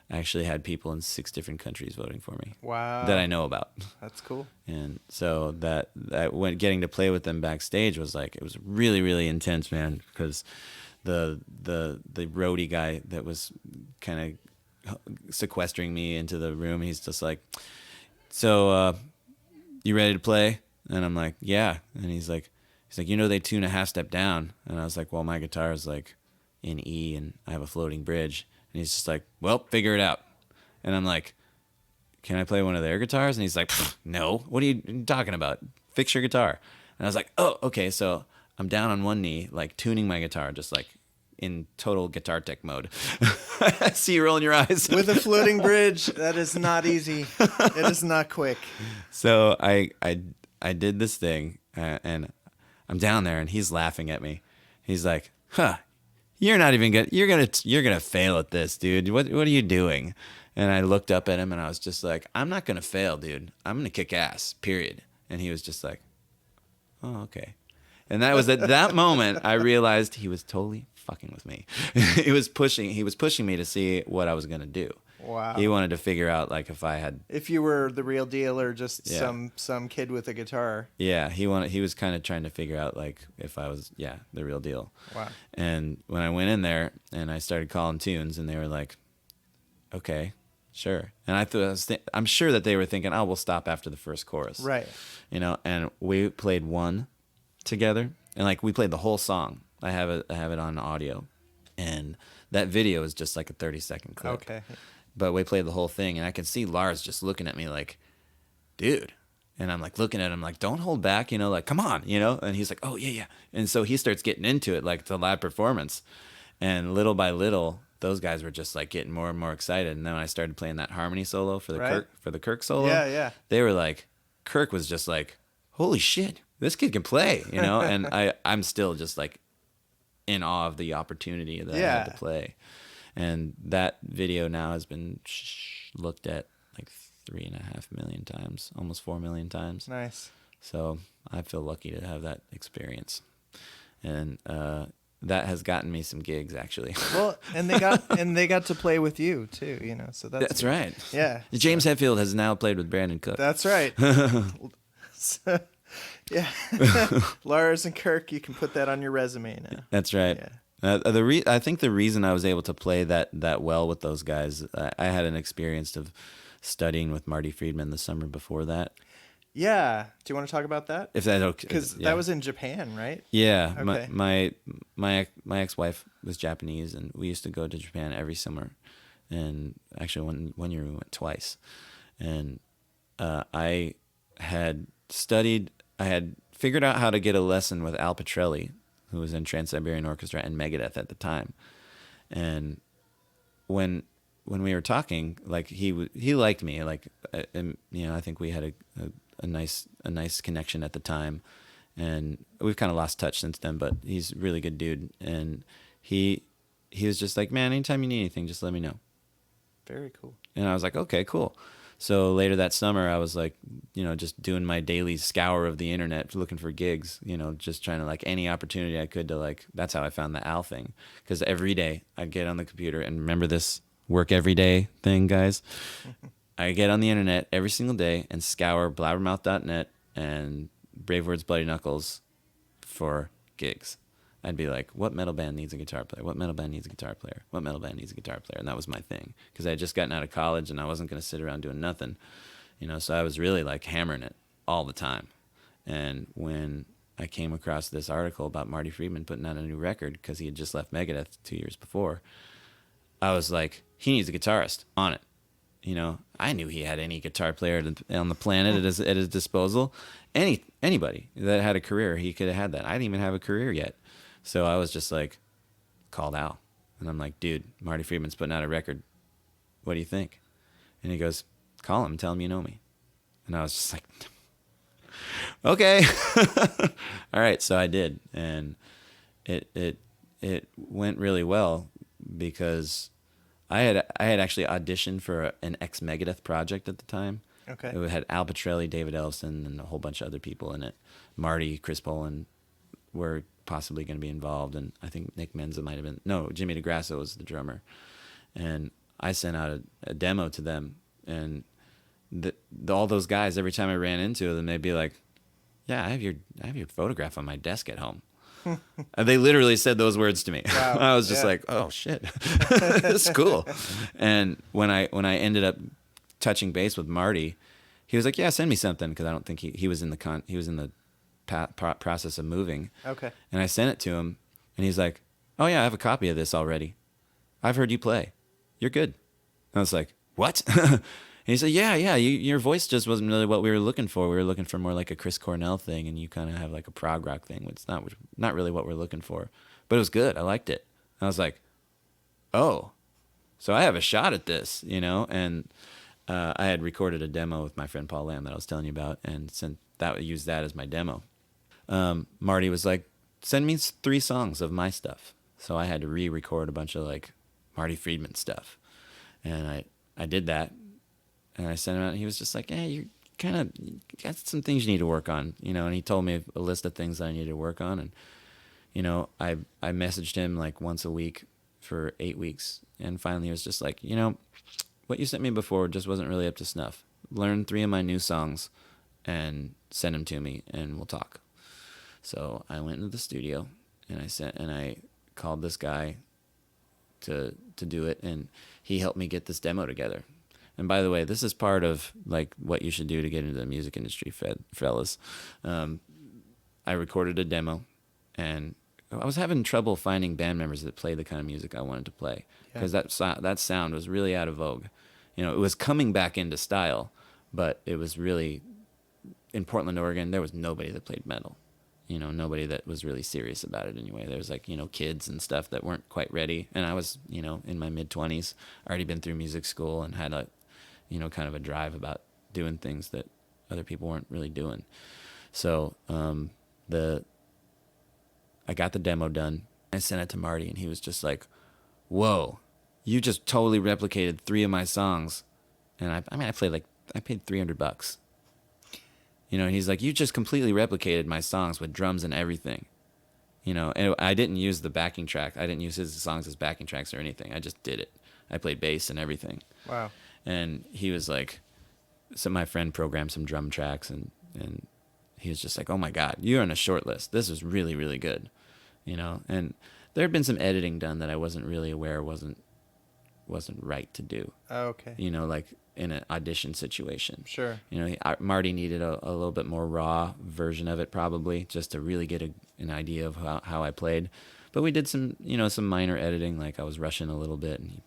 I actually had people in 6 different countries voting for me. Wow. That I know about. That's cool. And so that when getting to play with them backstage was like, it was really, really intense, man, because the roadie guy that was kind of sequestering me into the room, he's just like, so you ready to play? And I'm like, yeah. And he's like, they tune a half step down. And I was like, well, my guitar is like in E and I have a floating bridge. And he's just like, well, figure it out. And I'm like, can I play one of their guitars? And he's like, no, what are you talking about? Fix your guitar. And I was like, oh, okay. So I'm down on one knee, like tuning my guitar, just like in total guitar tech mode. I see you rolling your eyes. With a floating bridge, that is not easy. It is not quick. So I did this thing, and I'm down there, and he's laughing at me. He's like, huh, you're not even good. You're gonna fail at this, dude. What are you doing? And I looked up at him, and I was just like, I'm not gonna fail, dude. I'm gonna kick ass, period. And he was just like, oh, okay. And that was at that moment I realized he was totally fucking with me. He was pushing me to see what I was gonna do. Wow. He wanted to figure out like if you were the real deal or just Yeah. some kid with a guitar. Yeah, he was kind of trying to figure out like if I was the real deal. Wow. And when I went in there and I started calling tunes, and they were like, okay, sure. And I'm sure that they were thinking, oh, we'll stop after the first chorus. Right. And we played one together, and like we played the whole song. I have it on audio, and that video is just like a 30-second clip. Okay. But we played the whole thing, and I could see Lars just looking at me like, dude. And I'm like looking at him like, don't hold back, like, come on, And he's like, oh, yeah, yeah. And so he starts getting into it like the live performance. And little by little, those guys were just like getting more and more excited. And then when I started playing that harmony solo for the Kirk solo, yeah. they were like, Kirk was just like, holy shit, this kid can play, And I'm still just like in awe of the opportunity that I had to play. And that video now has been looked at like 3.5 million times, almost 4 million times. Nice. So I feel lucky to have that experience, and that has gotten me some gigs actually. Well, and they got to play with you too, So that's right. Yeah. James Hetfield has now played with Brandon Cook. That's right. So, yeah. Lars and Kirk, you can put that on your resume now. That's right. Yeah. I think the reason I was able to play that well with those guys, I had an experience of studying with Marty Friedman the summer before that. Yeah. Do you want to talk about that? If that's okay. Because that was in Japan, right? Yeah. Okay. My ex-wife was Japanese, and we used to go to Japan every summer. And actually, one year we went twice. And I had figured out how to get a lesson with Al Petrelli, who was in Trans-Siberian Orchestra and Megadeth at the time. And when we were talking, like he liked me, like, and, I think we had a nice connection at the time, and we've kind of lost touch since then, but he's a really good dude. And he was just like, man, anytime you need anything, just let me know. Very cool. And I was like, okay, cool. So later that summer, I was like, just doing my daily scour of the internet, looking for gigs, just trying to like any opportunity I could to like, that's how I found the Al thing. Because every day I'd get on the computer, and remember this work every day thing, guys. I get on the internet every single day and scour blabbermouth.net and Brave Words Bloody Knuckles for gigs. I'd be like, what metal band needs a guitar player? What metal band needs a guitar player? What metal band needs a guitar player? And that was my thing, because I had just gotten out of college and I wasn't going to sit around doing nothing, you know. So I was really like hammering it all the time. And when I came across this article about Marty Friedman putting out a new record because he had just left Megadeth 2 years before, I was like, he needs a guitarist on it. You know, I knew he had any guitar player on the planet at his disposal. Anybody that had a career, he could have had that. I didn't even have a career yet. So I was just like, called Al. And I'm like, dude, Marty Friedman's putting out a record. What do you think? And he goes, call him and tell him you know me. And I was just like, okay. All right. So I did. And it went really well because I had actually auditioned for an ex-Megadeth project at the time. Okay. It had Al Pitrelli, David Ellison, and a whole bunch of other people in it. Marty, Chris Poland were possibly going to be involved, and I think Nick Menza might have been. No, Jimmy DeGrasso was the drummer. And I sent out a demo to them, and all those guys, every time I ran into them, they'd be like, yeah, I have your photograph on my desk at home. And they literally said those words to me. Wow. I was just like, oh shit, this is cool. And when I ended up touching base with Marty, he was like, yeah, send me something, because I don't think he was in the process of moving. Okay. And I sent it to him, and he's like, oh yeah, I have a copy of this already. I've heard you play. You're good. And I was like, what? And he said, yeah, your voice just wasn't really what we were looking for. We were looking for more like a Chris Cornell thing, and you kind of have like a prog rock thing. It's not really what we're looking for. But it was good. I liked it. I was like, oh, so I have a shot at this, you know? And I had recorded a demo with my friend Paul Lamb that I was telling you about, and used that as my demo. Marty was like, send me 3 songs of my stuff. So I had to re-record a bunch of like Marty Friedman stuff. And I did that. And I sent him out, and he was just like, hey, you got some things you need to work on, you know. And he told me a list of things that I needed to work on. And, you know, I messaged him like once a week for 8 weeks. And finally he was just like, you know, what you sent me before just wasn't really up to snuff. Learn 3 of my new songs and send them to me, and we'll talk. So I went into the studio, and I called this guy to do it, and he helped me get this demo together. And by the way, this is part of like what you should do to get into the music industry, fellas. I recorded a demo, and I was having trouble finding band members that played the kind of music I wanted to play, because that sound was really out of vogue. You know, it was coming back into style, but it was really, in Portland, Oregon, there was nobody that played metal. You know, nobody that was really serious about it anyway. There was like, you know, kids and stuff that weren't quite ready. And I was, you know, in my mid-20s, already been through music school and had a, you know, kind of a drive about doing things that other people weren't really doing. So I got the demo done. I sent it to Marty, and he was just like, whoa, you just totally replicated 3 of my songs. And I paid $300. You know, and he's like, you just completely replicated my songs with drums and everything. You know, and I didn't use the backing track. I didn't use his songs as backing tracks or anything. I just did it. I played bass and everything. Wow. And he was like, so my friend programmed some drum tracks, and he was just like, oh my God, you're on a short list. This is really, really good. You know, and there had been some editing done that I wasn't really aware wasn't right to do. Oh, okay. You know, like in an audition situation. Sure. You know, Marty needed a little bit more raw version of it, probably, just to really get an idea of how I played. But we did some minor editing, like I was rushing a little bit, and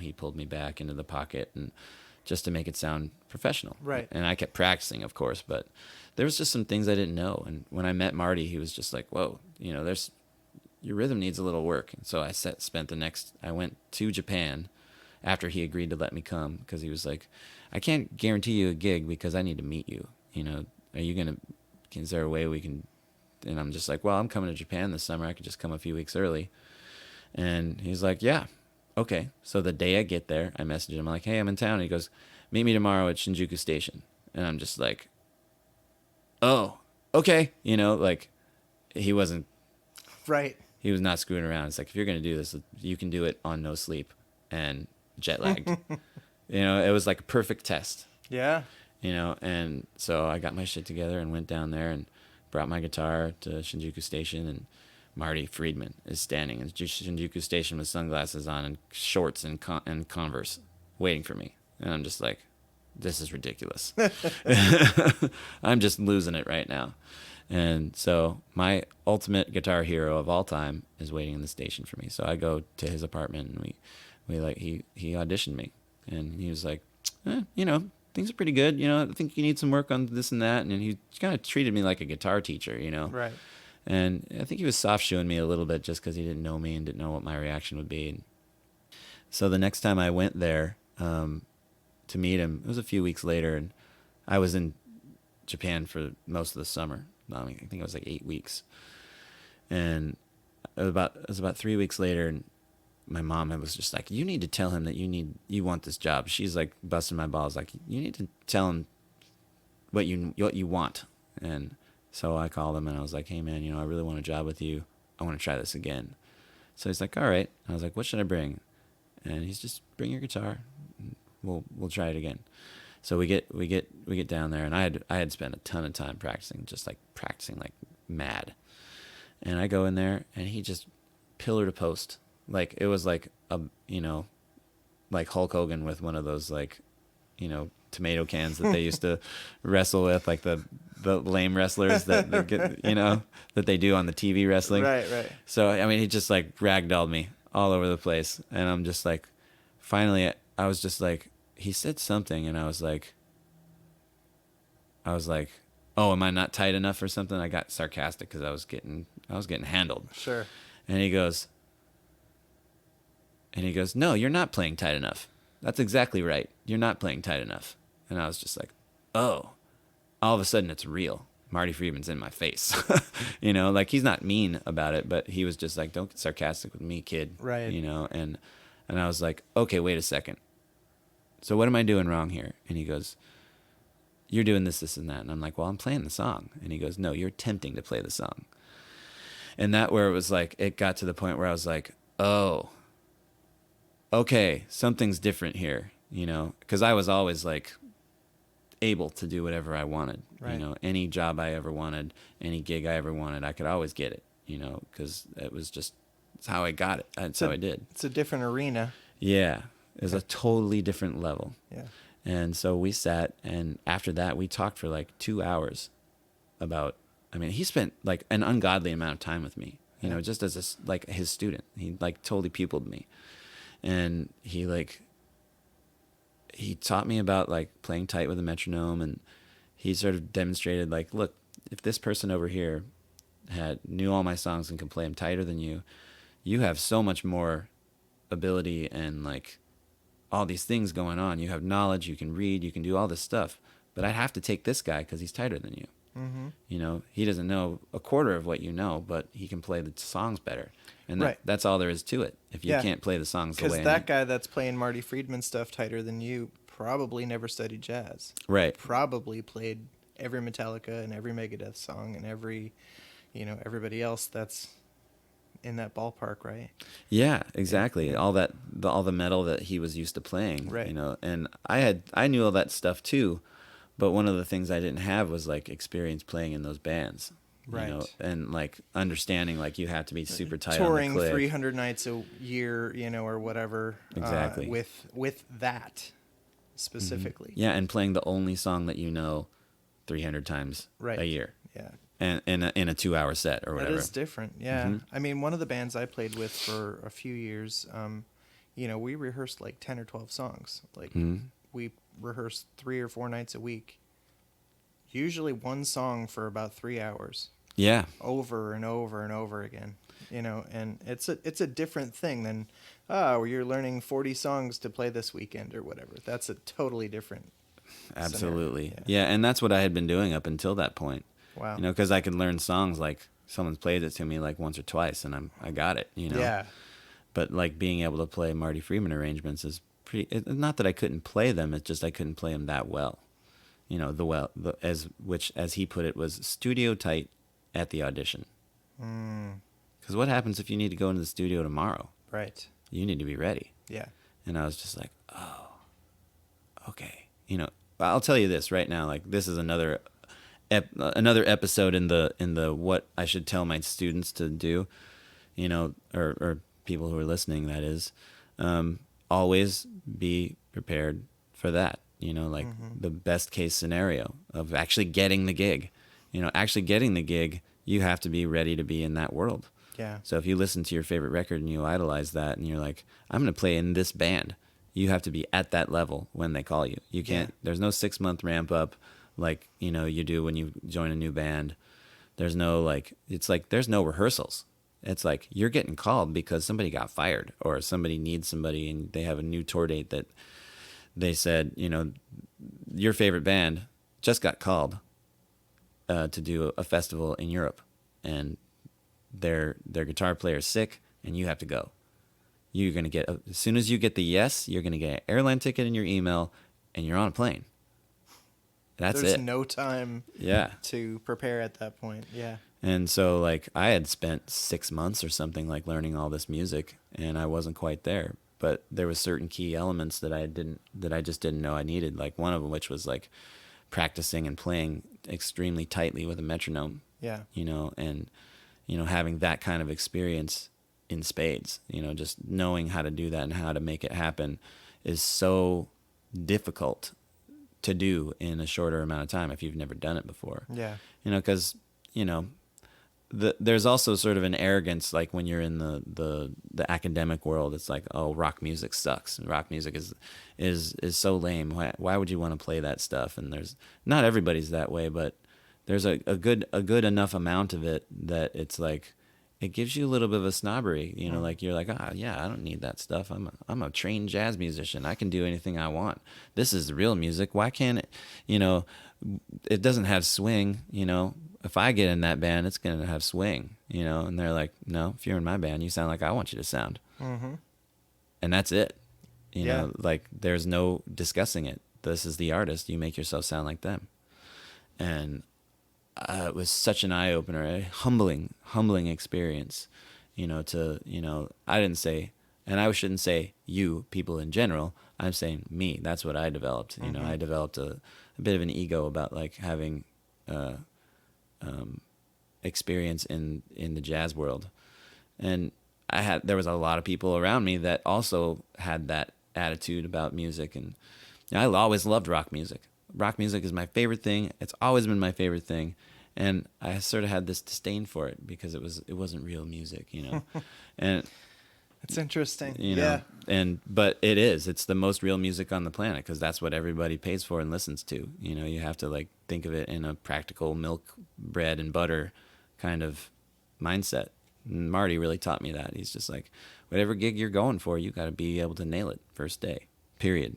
he pulled me back into the pocket, and just to make it sound professional. Right. And I kept practicing, of course, but there was just some things I didn't know. And when I met Marty, he was just like, whoa, you know, your rhythm needs a little work. And so I went to Japan after he agreed to let me come, because he was like, I can't guarantee you a gig because I need to meet you. You know, is there a way we can? And I'm just like, well, I'm coming to Japan this summer. I could just come a few weeks early. And he's like, yeah, okay. So the day I get there, I message him. I'm like, hey, I'm in town. And he goes, meet me tomorrow at Shinjuku Station. And I'm just like, oh, okay. You know, like he wasn't. Right. He was not screwing around. It's like, if you're going to do this, you can do it on no sleep and jet lagged. You know, it was like a perfect test. Yeah. You know, and so I got my shit together and went down there and brought my guitar to Shinjuku Station, and Marty Friedman is standing in Shinjuku Station with sunglasses on and shorts and Converse waiting for me. And I'm just like, this is ridiculous. I'm just losing it right now. And so my ultimate guitar hero of all time is waiting in the station for me. So I go to his apartment and he auditioned me, and he was like, things are pretty good. I think you need some work on this and that. And he kind of treated me like a guitar teacher, Right. And I think he was soft shoeing me a little bit just because he didn't know me and didn't know what my reaction would be. And so the next time I went there to meet him, it was a few weeks later, and I was in Japan for most of the summer. I think it was like 8 weeks. And it was about 3 weeks later, and my mom was just like, you need to tell him that you want this job. She's like busting my balls, like, you need to tell him what you want. And so I called him and I was like, hey man, I really want a job with you. I want to try this again. So he's like, all right. I was like, what should I bring? And he's just, bring your guitar. We'll try it again. So we get down there, and I had spent a ton of time practicing like mad. And I go in there, and he just pillar to post. Like, it was like like Hulk Hogan with one of those, like, tomato cans that they used to wrestle with, like the lame wrestlers that get, that they do on the TV wrestling. Right. So, I mean, he just like ragdolled me all over the place. And I'm just like, finally, I was just like, he said something, and I was like, oh, am I not tight enough or something? I got sarcastic because I was getting handled. Sure. And he goes, no, you're not playing tight enough. That's exactly right. You're not playing tight enough. And I was just like, oh, all of a sudden it's real. Marty Friedman's in my face. Like, he's not mean about it, but he was just like, don't get sarcastic with me, kid. Right. And I was like, okay, wait a second. So what am I doing wrong here? And he goes, you're doing this, and that. And I'm like, well, I'm playing the song. And he goes, no, you're attempting to play the song. And that where it was like, it got to the point where I was like, oh, okay, something's different here, because I was always like able to do whatever I wanted. Right. Any job I ever wanted, any gig I ever wanted, I could always get it, because it was just, it's how I got it. That's how I did. It's a different arena. Yeah. It was a totally different level. Yeah. And so we sat, and after that, we talked for like 2 hours about, he spent like an ungodly amount of time with me, just as his student. He like totally pupiled me. And he taught me about like playing tight with a metronome, and he sort of demonstrated like, look, if this person over here knew all my songs and could play them tighter than you have so much more ability and like all these things going on. You have knowledge, you can read, you can do all this stuff, but I'd have to take this guy because he's tighter than you. Mm-hmm. He doesn't know a quarter of what you know, but he can play the songs better. And that's all there is to it. If you can't play the songs the way... Because that guy that's playing Marty Friedman stuff tighter than you probably never studied jazz. Right. Probably played every Metallica and every Megadeth song and every, everybody else that's in that ballpark, right? Yeah, exactly. All the metal that he was used to playing, right? And I knew all that stuff too, but one of the things I didn't have was like experience playing in those bands, right? And like understanding like you have to be super tight touring on the click. 300 nights a year, or whatever. Exactly. With that specifically. Mm-hmm. Yeah, and playing the only song that 300 times a year. Yeah. And in a 2-hour set or whatever. That is different, yeah. Mm-hmm. One of the bands I played with for a few years, we rehearsed like 10 or 12 songs. Like, we rehearsed 3 or 4 nights a week. Usually one song for about 3 hours. Yeah. Over and over and over again. And it's a different thing than, you're learning 40 songs to play this weekend or whatever. That's a totally different Absolutely. Yeah, and that's what I had been doing up until that point. Wow. Because I could learn songs like someone's played it to me like once or twice, and I got it. Yeah. But like being able to play Marty Friedman arrangements is pretty. Not that I couldn't play them; it's just I couldn't play them that well. As he put it, was studio tight at the audition. Because what happens if you need to go into the studio tomorrow? Right. You need to be ready. Yeah. And I was just like, oh, okay. I'll tell you this right now. Like, this is another another episode in the what I should tell my students to do, you know, or people who are listening, that is, always be prepared for that, you know, like the best case scenario of actually getting the gig. You know, actually getting the gig, you have to be ready to be in that world. Yeah. So if you listen to your favorite record and you idolize that and you're like, I'm going to play in this band, you have to be at that level when they call you. You can't, there's no 6-month ramp up like, you know, you do when you join a new band. There's no like, it's like, there's no rehearsals. It's like you're getting called because somebody got fired or somebody needs somebody and they have a new tour date that they said, you know, your favorite band just got called to do a festival in Europe, and their guitar player is sick, and you have to go. You're gonna get, as soon as you get the yes, you're gonna get an airline ticket in your email, and you're on a plane. That's There's it. no time. Yeah. To prepare at that point. Yeah. And so like I had spent 6 months or something like learning all this music, and I wasn't quite there. But there was certain key elements that I just didn't know I needed. Like one of them, which was like practicing and playing extremely tightly with a metronome. Yeah. You know, and you know, having that kind of experience in spades, you know, just knowing how to do that and how to make it happen is so difficult to do in a shorter amount of time if you've never done it before. Yeah. You know, because, you know, there's also sort of an arrogance, like when you're in the academic world, it's like, oh, rock music sucks. Rock music is so lame. Why would you want to play that stuff? And there's, not everybody's that way, but there's a good enough amount of it that it's like, it gives you a little bit of a snobbery, you know, like you're like, yeah, I don't need that stuff. I'm a trained jazz musician. I can do anything I want. This is real music. Why can't it, you know, it doesn't have swing, you know. If I get in that band, it's going to have swing, you know. And they're like, no, if you're in my band, you sound like I want you to sound. Mm-hmm. And that's it. You know, like there's no discussing it. This is the artist. You make yourself sound like them. And it was such an eye-opener, a humbling experience, you know, to, you know, I didn't say, and I shouldn't say you, people in general, I'm saying me. That's what I developed. You know, I developed a bit of an ego about like having experience in the jazz world. And there was a lot of people around me that also had that attitude about music. And you know, I always loved rock music. Rock music is my favorite thing. It's always been my favorite thing. And I sort of had this disdain for it because it wasn't real music, you know. And it's interesting. You know, but it's the most real music on the planet because that's what everybody pays for and listens to. You know, you have to like think of it in a practical milk, bread and butter kind of mindset. And Marty really taught me that. He's just like, whatever gig you're going for, you got to be able to nail it first day, period.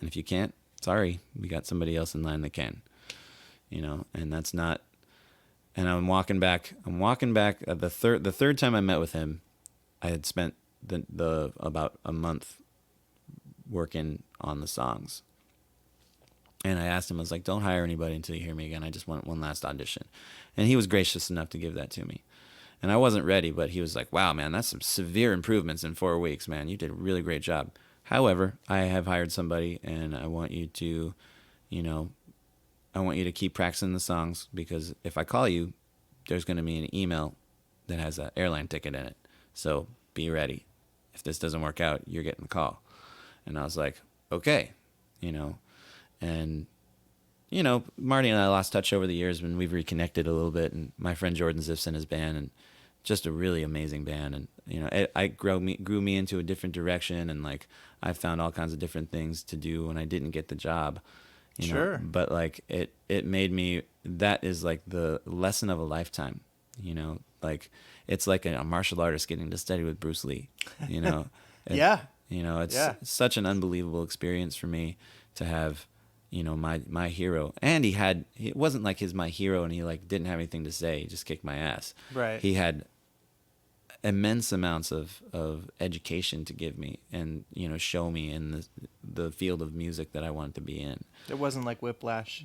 And if you can't, sorry, we got somebody else in line that can, you know. And that's not, and I'm walking back the third time I met with him, I had spent the about a month working on the songs. And I asked him, I was like, don't hire anybody until you hear me again. I just want one last audition. And he was gracious enough to give that to me. And I wasn't ready, but he was like, wow, man, that's some severe improvements in 4 weeks, man. You did a really great job. However, I have hired somebody, and I want you to, you know, I want you to keep practicing the songs because if I call you, there's going to be an email that has an airline ticket in it. So be ready. If this doesn't work out, you're getting the call. And I was like, okay, you know. And, you know, Marty and I lost touch over the years when we've reconnected a little bit. And my friend Jordan Ziff's in his band, and just a really amazing band. And, you know, it grew me into a different direction. And, like, I found all kinds of different things to do when I didn't get the job. You know? But, like, it made me, that is, like, the lesson of a lifetime, you know. Like, it's like a martial artist getting to study with Bruce Lee, you know. You know, it's such an unbelievable experience for me to have, you know, my hero. And it wasn't like my hero and he like didn't have anything to say. He just kicked my ass. Right. He had immense amounts of education to give me and, you know, show me in the field of music that I wanted to be in. It wasn't like Whiplash.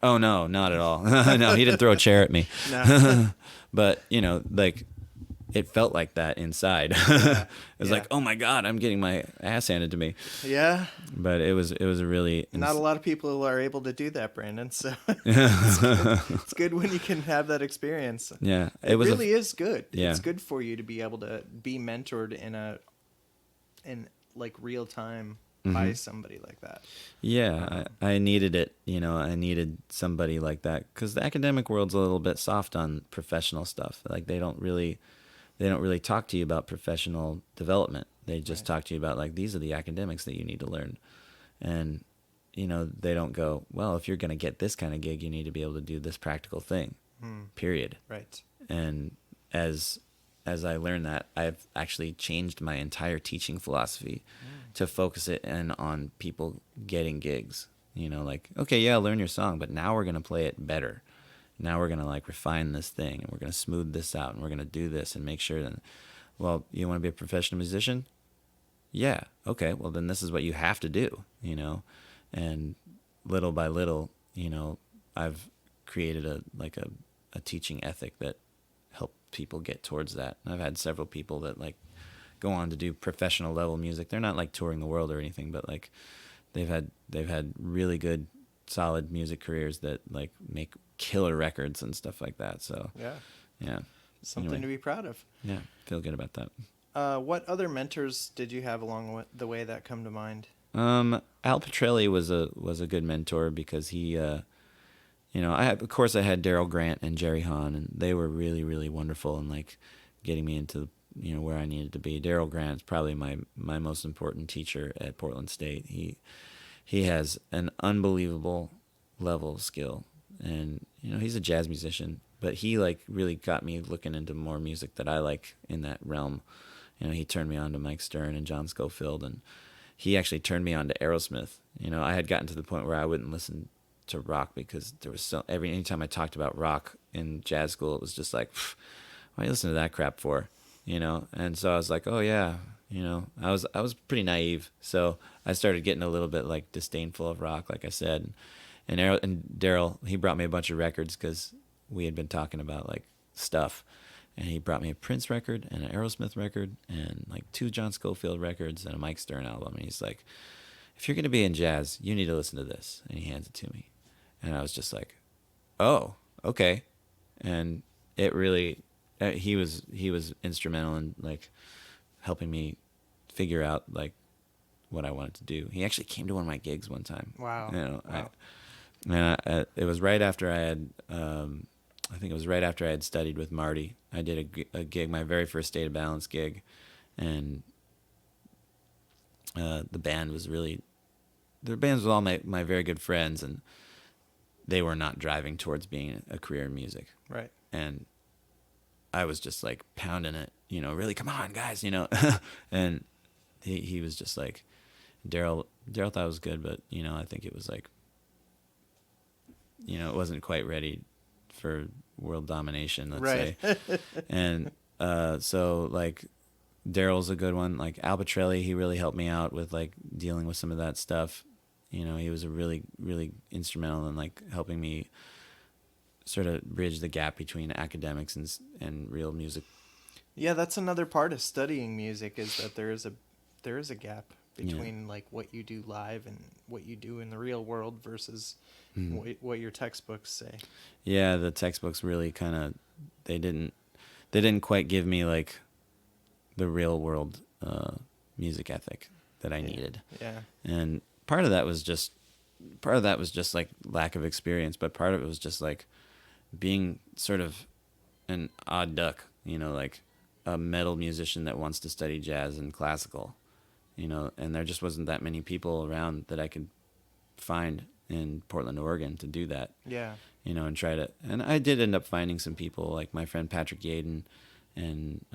Oh, no, not at all. No, he didn't throw a chair at me. No. But, you know, like it felt like that inside. Yeah. It was like, oh my God, I'm getting my ass handed to me. Yeah. But it was a really Not a lot of people are able to do that, Brandon. So it's good when you can have that experience. Yeah, it was really is good. Yeah. It's good for you to be able to be mentored in like real time by somebody like that. Yeah, I needed it. I needed somebody like that because the academic world's a little bit soft on professional stuff. Like they don't really talk to you about professional development. They just talk to you about like, these are the academics that you need to learn. And, they don't go, well, if you're going to get this kind of gig, you need to be able to do this practical thing, period. Right. And as I learned that, I've actually changed my entire teaching philosophy to focus it in on people getting gigs. Like, okay, yeah, learn your song, but now we're going to play it better. Now we're going to like refine this thing, and we're going to smooth this out, and we're going to do this and make sure that, well, you want to be a professional musician? Yeah. Okay. Well, then this is what you have to do, and little by little, I've created a teaching ethic that help people get towards that. I've had several people that like go on to do professional level music. They're not like touring the world or anything, but like they've had really good solid music careers that like make killer records and stuff like that. So yeah, something to be proud of. Yeah, feel good about that. What other mentors did you have along the way that come to mind? Al Petrelli was a good mentor because he I had Daryl Grant and Jerry Hahn, and they were really, really wonderful in like getting me into where I needed to be. Daryl Grant's probably my most important teacher at Portland State. He has an unbelievable level of skill, and he's a jazz musician, but he like really got me looking into more music that I like in that realm. He turned me on to Mike Stern and John Scofield, and he actually turned me on to Aerosmith. I had gotten to the point where I wouldn't listen to rock because there was anytime I talked about rock in jazz school, it was just like, why are you listening to that crap for? And so I was like, oh yeah, I was pretty naive. So I started getting a little bit like disdainful of rock, like I said. And Daryl, he brought me a bunch of records because we had been talking about like stuff. And he brought me a Prince record and an Aerosmith record and like 2 John Scofield records and a Mike Stern album. And he's like, if you're going to be in jazz, you need to listen to this. And he hands it to me. And I was just like, oh, okay. And it really, he was instrumental in like helping me figure out like what I wanted to do. He actually came to one of my gigs one time. Wow. Wow. It was right after I had, I think it was right after I had studied with Marty. I did a gig, my very first State of Balance gig, and the band was all my very good friends, and they were not driving towards being a career in music. Right. And I was just like pounding it, really, come on, guys, and he was just like, Daryl thought it was good, but, I think it was like, it wasn't quite ready for world domination, let's say. And so like Daryl's a good one. Like Al Petrelli, he really helped me out with like dealing with some of that stuff. He was a really, really instrumental in like helping me sort of bridge the gap between academics and real music. Yeah, that's another part of studying music, is that there is a gap between like what you do live and what you do in the real world versus what your textbooks say. Yeah, the textbooks really kind of they didn't quite give me like the real world music ethic that I needed. Yeah. And part of that was just like lack of experience, but part of it was just like being sort of an odd duck, like a metal musician that wants to study jazz and classical, and there just wasn't that many people around that I could find in Portland, Oregon to do that. Yeah. And I did end up finding some people like my friend Patrick Yaden and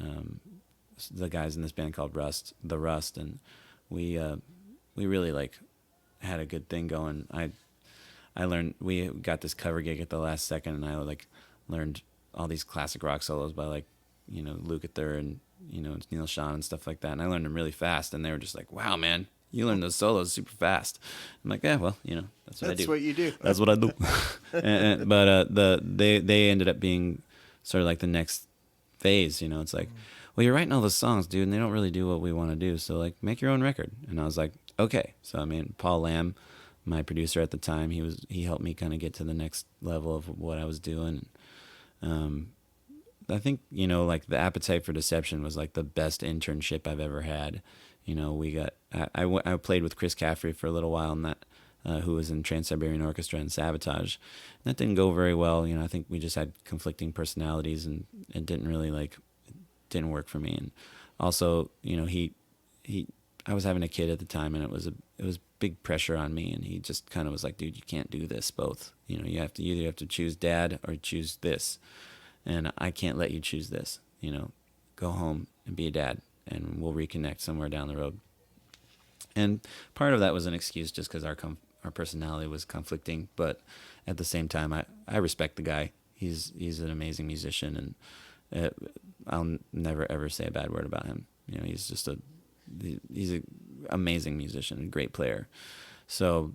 the guys in this band called The Rust, and we really like had a good thing going. I learned, we got this cover gig at the last second, and I like learned all these classic rock solos by like, Lukather and, Neil Sean and stuff like that. And I learned them really fast, and they were just like, wow, man, you learn those solos super fast. I'm like, yeah, well, that's what I do. That's what you do. That's what I do. But they ended up being sort of like the next phase, you know. It's like, well, you're writing all those songs, dude, and they don't really do what we want to do. So like, make your own record. And I was like, okay. So I mean, Paul Lamb, my producer at the time, he helped me kind of get to the next level of what I was doing. I think, you know, like the Appetite for Deception was like the best internship I've ever had. You know, I played with Chris Caffrey for a little while, and that who was in Trans-Siberian Orchestra and Sabotage. And that didn't go very well. You know, I think we just had conflicting personalities, and it didn't really didn't work for me. And also, you know, I was having a kid at the time, and it was big pressure on me, and he just kind of was like, dude, you can't do this both. You know, you either have to choose dad or choose this. And I can't let you choose this. You know, go home and be a dad, and we'll reconnect somewhere down the road. And part of that was an excuse just because our personality was conflicting. But at the same time, I respect the guy. He's an amazing musician, and I'll never ever say a bad word about him. You know, he's an amazing musician, a great player. So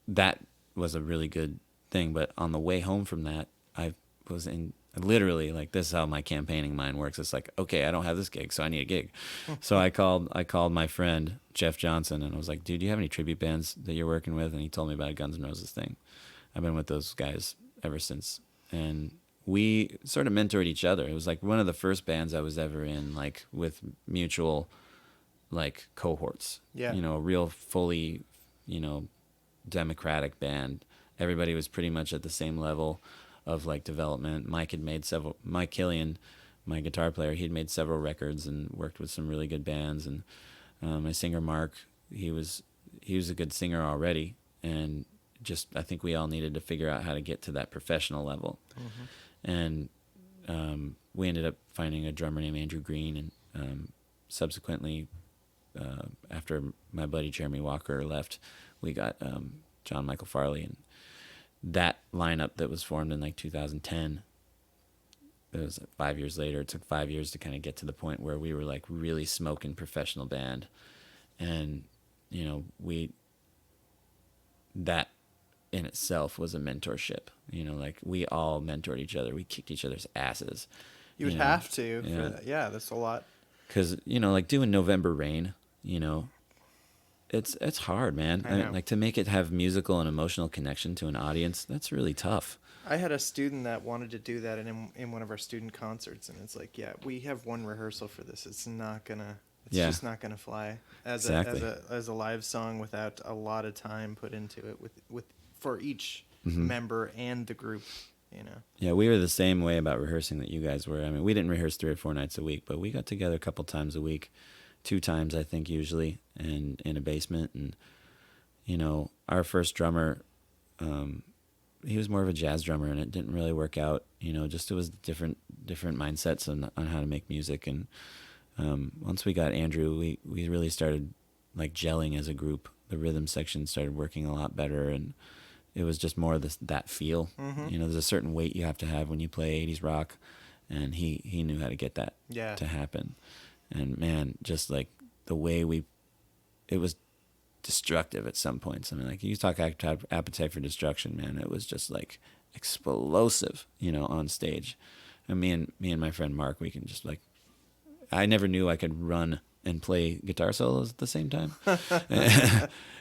that was a really good thing. But on the way home from that, I was in literally, like, this is how my campaigning mind works. It's like, okay, I don't have this gig, so I need a gig. So I called my friend Jeff Johnson, and I was like, dude, do you have any tribute bands that you're working with? And he told me about a Guns N' Roses thing. I've been with those guys ever since, and we sort of mentored each other. It was like one of the first bands I was ever in, like, with mutual, like, cohorts. Yeah. You know, a real fully, you know, democratic band. Everybody was pretty much at the same level of, like, development. Mike Killian, my guitar player, he'd made several records and worked with some really good bands. And my singer Mark, he was a good singer already, and just, I think we all needed to figure out how to get to that professional level. And we ended up finding a drummer named Andrew Green, and subsequently, after my buddy Jeremy Walker left, we got John Michael Farley, and that lineup that was formed in like 2010, it was 5 years later. It took 5 years to kind of get to the point where we were like really smoking professional band. And, you know, that in itself was a mentorship. You know, like, we all mentored each other. We kicked each other's asses. You would have to. Yeah. Yeah, that's a lot. Because, you know, like doing November Rain, you know, it's hard, man. I know. Like, to make it have musical and emotional connection to an audience, that's really tough. I had a student that wanted to do that in one of our student concerts, and it's like, yeah, we have one rehearsal for this. It's just not gonna fly as a live song without a lot of time put into it with for each member and the group, you know. Yeah, we were the same way about rehearsing that you guys were. I mean, we didn't rehearse 3 or 4 nights a week, but we got together a couple times a week, 2 times I think usually, and in a basement. And, you know, our first drummer, he was more of a jazz drummer, and it didn't really work out. You know, just it was different mindsets on how to make music. And once we got Andrew, we really started like gelling as a group. The rhythm section started working a lot better, and it was just more that feel. You know, there's a certain weight you have to have when you play 80s rock, and he knew how to get that to happen. And man, just like the way it was destructive at some points. I mean, like, you talk Appetite for Destruction, man, it was just like explosive, you know, on stage. And me and my friend Mark, we can just like, I never knew I could run and play guitar solos at the same time.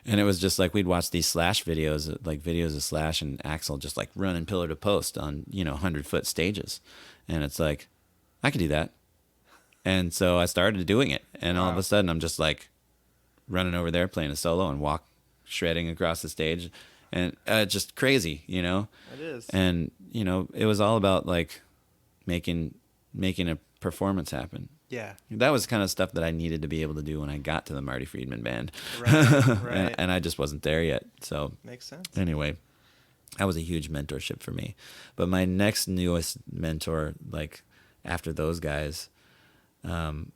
And it was just like, we'd watch these Slash videos, like videos of Slash and Axl just like running pillar to post on, you know, 100-foot stages. And it's like, I could do that. And so I started doing it. And all of a sudden I'm just like running over there, playing a solo, and shredding across the stage. And just crazy, you know? It is. And, you know, it was all about like making a performance happen. Yeah. That was kind of stuff that I needed to be able to do when I got to the Marty Friedman band. Right. and I just wasn't there yet. So makes sense. Anyway, that was a huge mentorship for me. But my next newest mentor, like after those guys,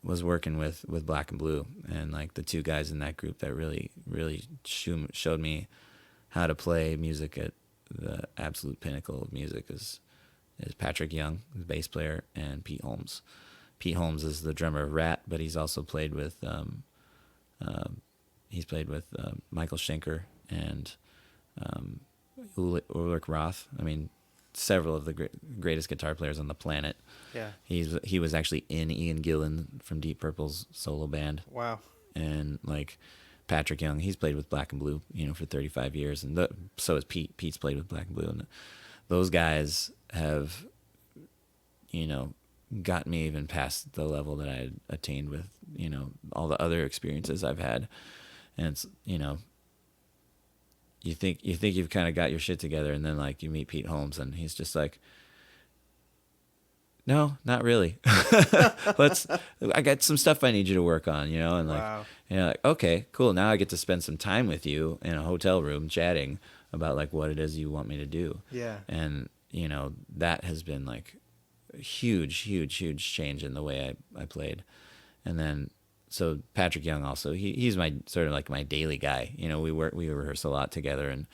was working with Black and Blue, and like the 2 guys in that group that really showed me how to play music at the absolute pinnacle of music is Patrick Young, the bass player, and Pete Holmes. Pete Holmes is the drummer of Rat, but he's also played with Michael Schenker and Ulrich Roth. I mean, several of the greatest guitar players on the planet. Yeah. He was actually in Ian Gillan from Deep Purple's solo band. Wow. And like Patrick Young, he's played with Black and Blue, for 35 years, and so has Pete. Pete's played with Black and Blue, and those guys have, got me even past the level that I had attained with, all the other experiences I've had. And it's, you think you've kind of got your shit together, and then like you meet Pete Holmes, and he's just like, no, not really. I got some stuff I need you to work on, and like, wow. Like, okay, cool. Now I get to spend some time with you in a hotel room chatting about like what it is you want me to do. Yeah. And, that has been like a huge, huge, huge change in the way I played. And then, so Patrick Young also, he's my sort of like my daily guy. We rehearse a lot together, and,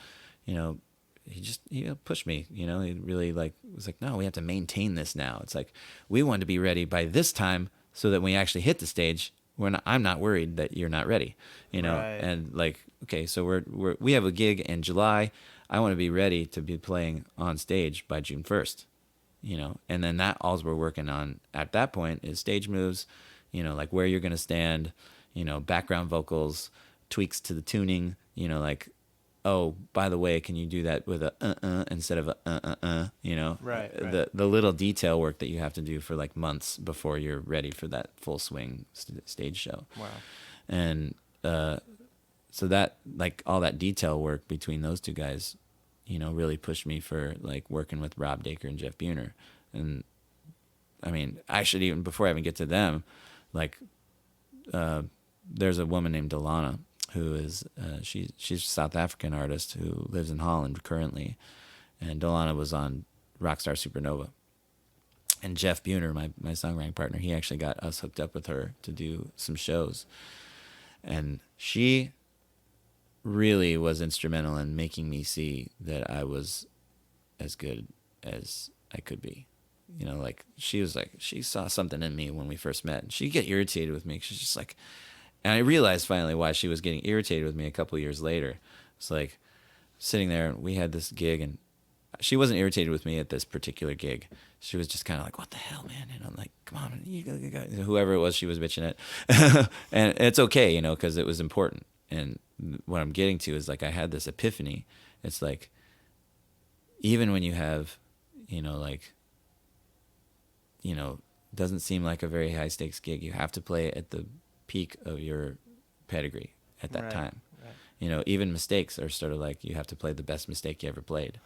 he pushed me, he really like was like, no, we have to maintain this now. It's like, we want to be ready by this time so that when we actually hit the stage, I'm not worried that you're not ready, Right. And like, okay, so we have a gig in July. I want to be ready to be playing on stage by June 1st, and then that all we're working on at that point is stage moves, like where you're going to stand, background vocals, tweaks to the tuning, like, oh, by the way, can you do that with a instead of a Right. The little detail work that you have to do for like months before you're ready for that full swing stage show. Wow. And so that, like, all that detail work between those two guys, really pushed me for like working with Rob Dacre and Jeff Buhner. And I mean, I should even, before I even get to them, like, there's a woman named Delana who is she's a South African artist who lives in Holland currently, and Delana was on Rockstar Supernova. And Jeff Buhner, my songwriting partner, he actually got us hooked up with her to do some shows, and she really was instrumental in making me see that I was as good as I could be. Like, she saw something in me when we first met, and she'd get irritated with me. She's just like, and I realized finally why she was getting irritated with me a couple of years later. It's like, sitting there, and we had this gig, and she wasn't irritated with me at this particular gig. She was just kind of like, what the hell, man? And I'm like, come on, you got whoever it was she was bitching at. And it's okay, because it was important. And what I'm getting to is, like, I had this epiphany. It's like, even when you have, doesn't seem like a very high stakes gig, you have to play at the peak of your pedigree at that time. Right. Even mistakes are sort of like, you have to play the best mistake you ever played.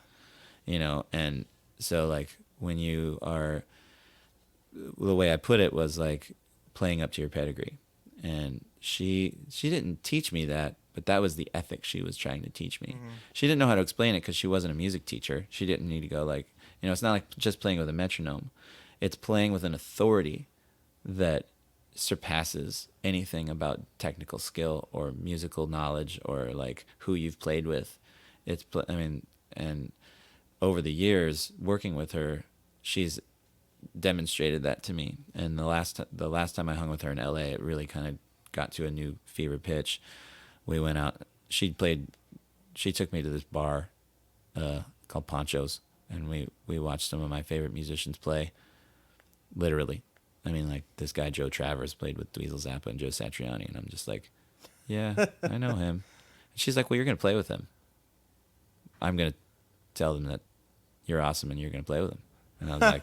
And so, like, when you are, the way I put it was like playing up to your pedigree. And she didn't teach me that, but that was the ethic she was trying to teach me. Mm-hmm. She didn't know how to explain it because she wasn't a music teacher. She didn't need to go like, it's not like just playing with a metronome. It's playing with an authority that surpasses anything about technical skill or musical knowledge or like who you've played with. And over the years working with her, she's demonstrated that to me. And the last time I hung with her in LA, it really kind of got to a new fever pitch. We went out. She took me to this bar called Poncho's, and we watched some of my favorite musicians play. Literally. I mean, like, this guy Joe Travers played with Dweezil Zappa and Joe Satriani, and I'm just like, yeah, I know him. And she's like, well, you're going to play with him. I'm going to tell them that you're awesome and you're going to play with him. And I was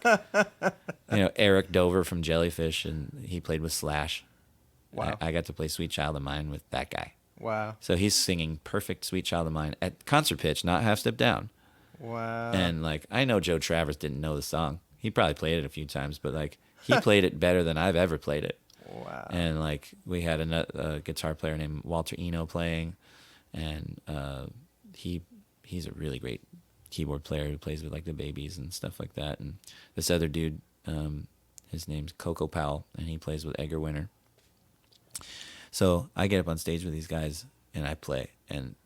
like, Eric Dover from Jellyfish, and he played with Slash. Wow. I got to play Sweet Child of Mine with that guy. Wow. So he's singing perfect Sweet Child of Mine at concert pitch, not half step down. Wow. And, like, I know Joe Travers didn't know the song. He probably played it a few times, but, like, he played it better than I've ever played it. Wow. And, like, we had a guitar player named Walter Eno playing, and he's a really great keyboard player who plays with, like, the Babies and stuff like that. And this other dude, his name's Coco Powell, and he plays with Edgar Winter. So I get up on stage with these guys, and I play. And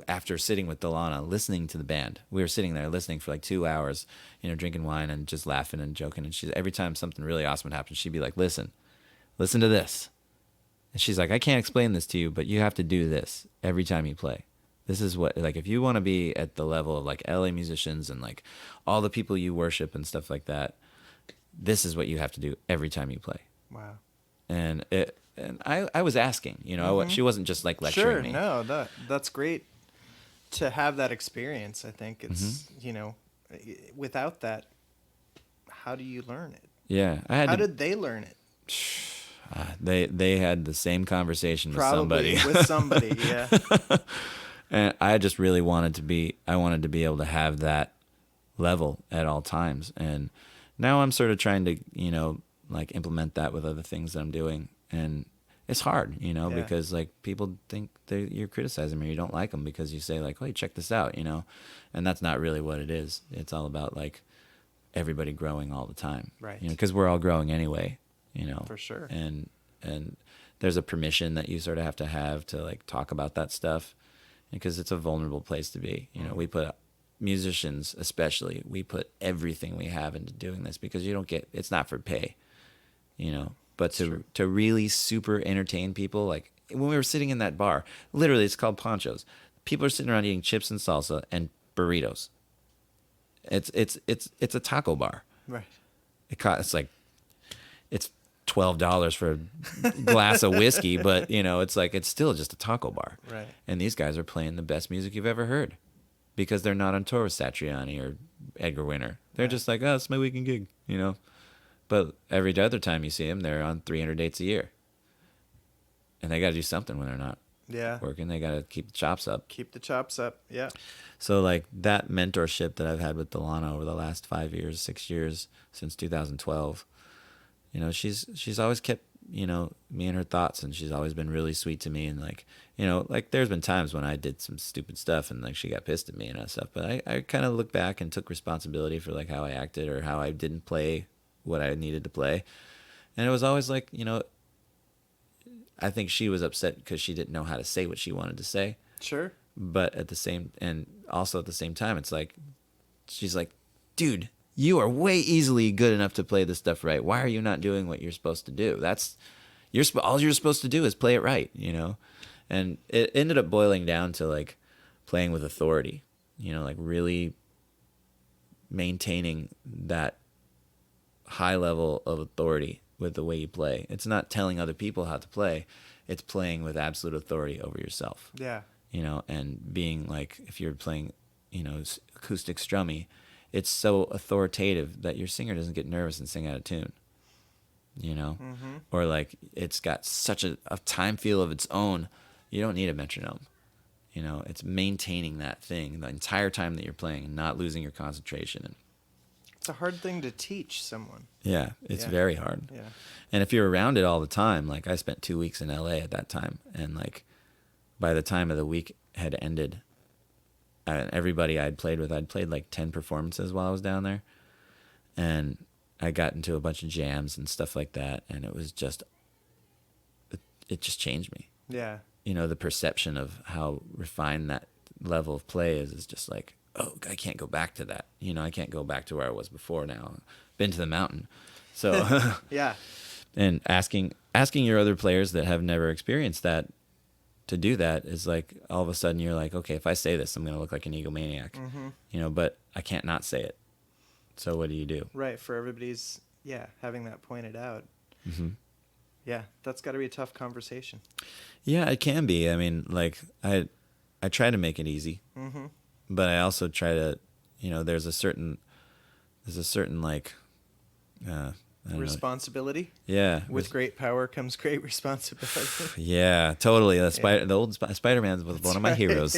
after sitting with Delana, listening to the band, we were sitting there listening for like 2 hours, drinking wine and just laughing and joking. And every time something really awesome would happen, she'd be like, listen to this. And she's like, I can't explain this to you, but you have to do this every time you play. This is what, like, if you want to be at the level of like LA musicians and like all the people you worship and stuff like that, this is what you have to do every time you play. Wow. And I was asking, you know, she wasn't just like lecturing me. Sure, no, that's great to have that experience. I think it's, you know, without that, how do you learn it? Yeah. How did they learn it? They had the same conversation Probably with somebody. with somebody, yeah. And I just really wanted to be able to have that level at all times. And now I'm sort of trying to, you know, like implement that with other things that I'm doing. And it's hard, you know, because like people think you're criticizing them or you don't like them because you say like, "Hey, check this out," you know, and that's not really what it is. It's all about like everybody growing all the time, right? You know, because we're all growing anyway, you know, for sure. And there's a permission that you sort of have to like talk about that stuff, because it's a vulnerable place to be. You know, we put musicians, especially, we put everything we have into doing this because it's not for pay, you know. But to really super entertain people, like when we were sitting in that bar, literally it's called Ponchos. People are sitting around eating chips and salsa and burritos. It's a taco bar. Right. It's $12 for a glass of whiskey, but you know, it's still just a taco bar. Right. And these guys are playing the best music you've ever heard because they're not on tour with Satriani or Edgar Winter. They're just like, oh, it's my weekend gig, you know. But every other time you see them, they're on 300 dates a year. And they got to do something when they're not working. They got to keep the chops up. Keep the chops up, yeah. So, like, that mentorship that I've had with Delana over the last 6 years, since 2012, you know, she's always kept, you know, me in her thoughts, and she's always been really sweet to me. And, like, you know, like, there's been times when I did some stupid stuff and, like, she got pissed at me and stuff. But I kind of looked back and took responsibility for, like, how I acted or how I didn't play what I needed to play. And it was always like, you know, I think she was upset because she didn't know how to say what she wanted to say. Sure. But at the same time, it's like, she's like, dude, you are way easily good enough to play this stuff right. Why are you not doing what you're supposed to do? All you're supposed to do is play it right, you know? And it ended up boiling down to like playing with authority, you know, like really maintaining that high level of authority with the way you play. It's not telling other people how to play. It's playing with absolute authority over yourself. Yeah. You know, and being like, if you're playing, you know, acoustic strummy, it's so authoritative that your singer doesn't get nervous and sing out of tune. You know? Mm-hmm. Or like, it's got such a time feel of its own. You don't need a metronome. You know, it's maintaining that thing the entire time that you're playing and not losing your concentration. And it's a hard thing to teach someone. Yeah, it's very hard. Yeah. And if you're around it all the time, like I spent 2 weeks in LA at that time, and like by the time of the week had ended, everybody I'd played like 10 performances while I was down there, and I got into a bunch of jams and stuff like that, and it was just, it just changed me. Yeah. You know, the perception of how refined that level of play is just like, oh, I can't go back to that. You know, I can't go back to where I was before now. Been to the mountain. So yeah. And asking your other players that have never experienced that to do that is like, all of a sudden you're like, okay, if I say this, I'm going to look like an egomaniac. Mm-hmm. You know, but I can't not say it. So what do you do? Right, for everybody's, having that pointed out. Mm-hmm. Yeah, that's got to be a tough conversation. Yeah, it can be. I mean, like, I try to make it easy. Mm-hmm. But I also try to, you know, there's a certain like, responsibility. Yeah. With great power comes great responsibility. Yeah, totally. The old Spider-Man was one of my heroes.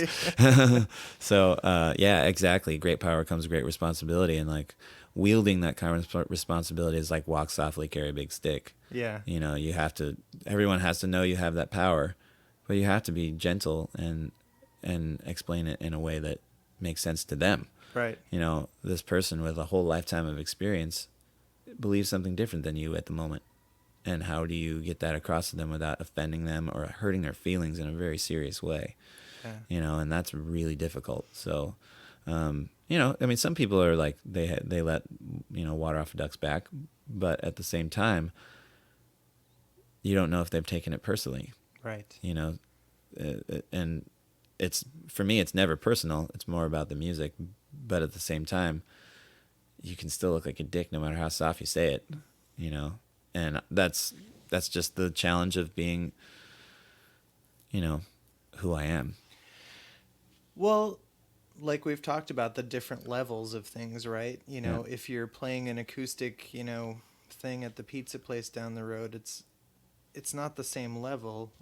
So, yeah, exactly. Great power comes great responsibility. And like wielding that kind of responsibility is like walk softly, carry a big stick. Yeah. You know, everyone has to know you have that power, but you have to be gentle and explain it in a way that makes sense to them. Right. You know, this person with a whole lifetime of experience believes something different than you at the moment. And how do you get that across to them without offending them or hurting their feelings in a very serious way? Yeah. You know, and that's really difficult. So, you know, I mean, some people are like, they let, you know, water off a duck's back, but at the same time, you don't know if they've taken it personally. Right. You know, and it's for me, it's never personal. It's more about the music. But at the same time, you can still look like a dick no matter how soft you say it, you know? And that's just the challenge of being, you know, who I am. Well, like we've talked about the different levels of things, right? You know, if you're playing an acoustic, you know, thing at the pizza place down the road, it's not the same level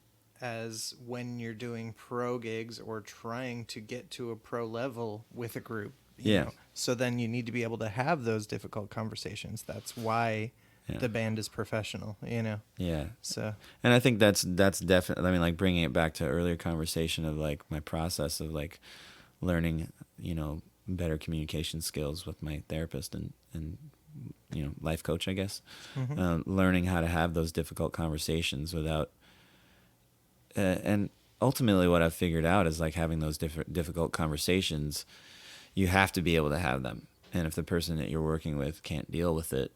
as when you're doing pro gigs or trying to get to a pro level with a group. You know? So then you need to be able to have those difficult conversations. That's why the band is professional, you know? Yeah. So, and I think that's definitely, I mean, like bringing it back to earlier conversation of like my process of like learning, you know, better communication skills with my therapist and you know, life coach, I guess. Learning how to have those difficult conversations without, and ultimately what I've figured out is like having those difficult conversations, you have to be able to have them. And if the person that you're working with can't deal with it,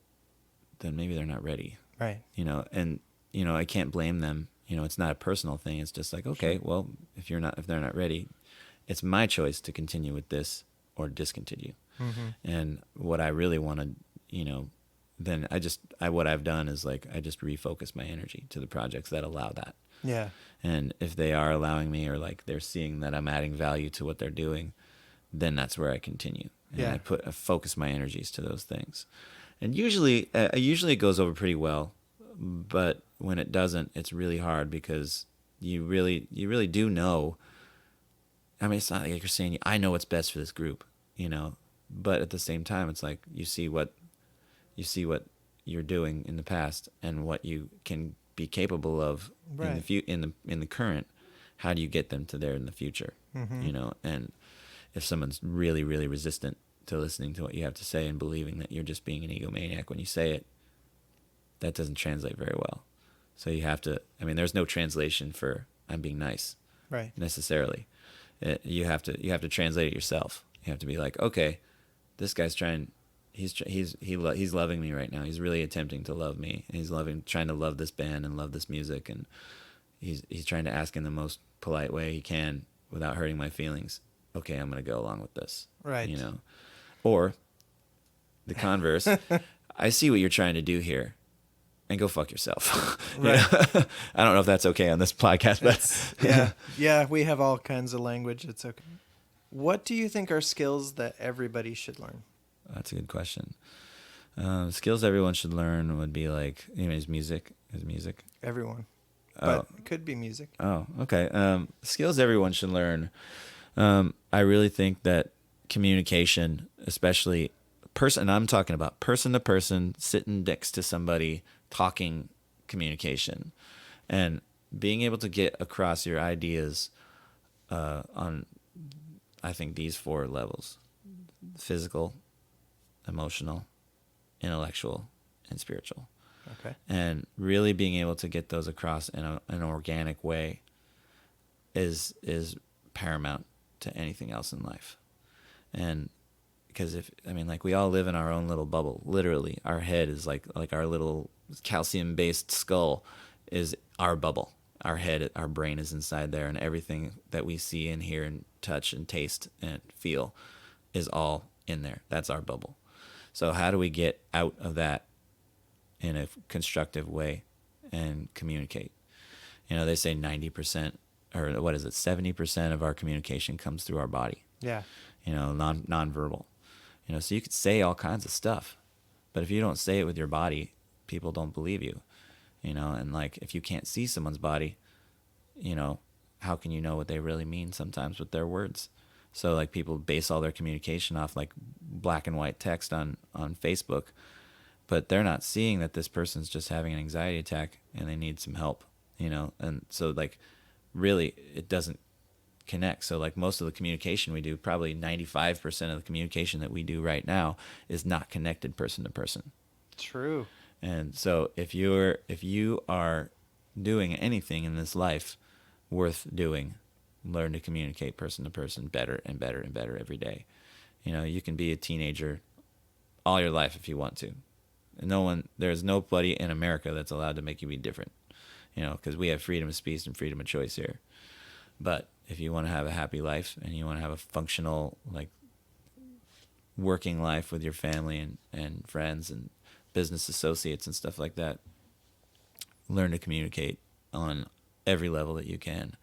then maybe they're not ready. right. You know, and, you know, I can't blame them. You know, it's not a personal thing. It's just like, okay, well, if they're not ready, it's my choice to continue with this or discontinue. And what I really want to, you know, then what I've done is like, I just refocus my energy to the projects that allow that. Yeah. And if they are allowing me, or like they're seeing that I'm adding value to what they're doing, then that's where I continue. And I focus my energies to those things. And usually it goes over pretty well, but when it doesn't, it's really hard because you really do know. I mean, it's not like you're saying, I know what's best for this group, you know, but at the same time, it's like you see what you're doing in the past and what you can be capable of in the current. How do you get them to there in the future? You know, and if someone's really, really resistant to listening to what you have to say and believing that you're just being an egomaniac when you say it, that doesn't translate very well. So you have to, I mean, there's no translation for I'm being nice, right, necessarily. You have to translate it yourself. You have to be like, okay, this guy's trying, he's loving me right now. He's really attempting to love me. And he's trying to love this band and love this music, and he's trying to ask in the most polite way he can without hurting my feelings. Okay, I'm going to go along with this. Right. You know, or the converse. I see what you're trying to do here, and go fuck yourself. Right. I don't know if that's okay on this podcast, but yeah, we have all kinds of language. It's okay. What do you think are skills that everybody should learn? That's a good question. Skills everyone should learn would be like, you know, is music. Everyone. But it could be music. Oh, okay. Skills everyone should learn. I really think that communication, especially I'm talking about person to person, sitting next to somebody, talking communication, and being able to get across your ideas on, I think, these 4 levels: physical, emotional, intellectual, and spiritual. Okay. And really being able to get those across in an organic way is paramount to anything else in life. And because we all live in our own little bubble. Literally, our head is like our little calcium-based skull is our bubble. Our head, our brain is inside there, and everything that we see and hear and touch and taste and feel is all in there. That's our bubble. So how do we get out of that in a constructive way and communicate? You know, they say 90%, or what is it, 70% of our communication comes through our body. Yeah. You know, nonverbal. You know, so you could say all kinds of stuff, but if you don't say it with your body, people don't believe you. You know, and like if you can't see someone's body, you know, how can you know what they really mean sometimes with their words? So like people base all their communication off like black and white text on Facebook, but they're not seeing that this person's just having an anxiety attack and they need some help, you know? And so like really it doesn't connect. So like most of the communication we do, probably 95% of the communication that we do right now is not connected person to person. True. And so if you are doing anything in this life worth doing, learn to communicate person to person better and better and better every day. You know, you can be a teenager all your life if you want to. And there's nobody in America that's allowed to make you be different, you know, because we have freedom of speech and freedom of choice here. But if you want to have a happy life and you want to have a functional, like, working life with your family and friends and business associates and stuff like that, learn to communicate on every level that you can.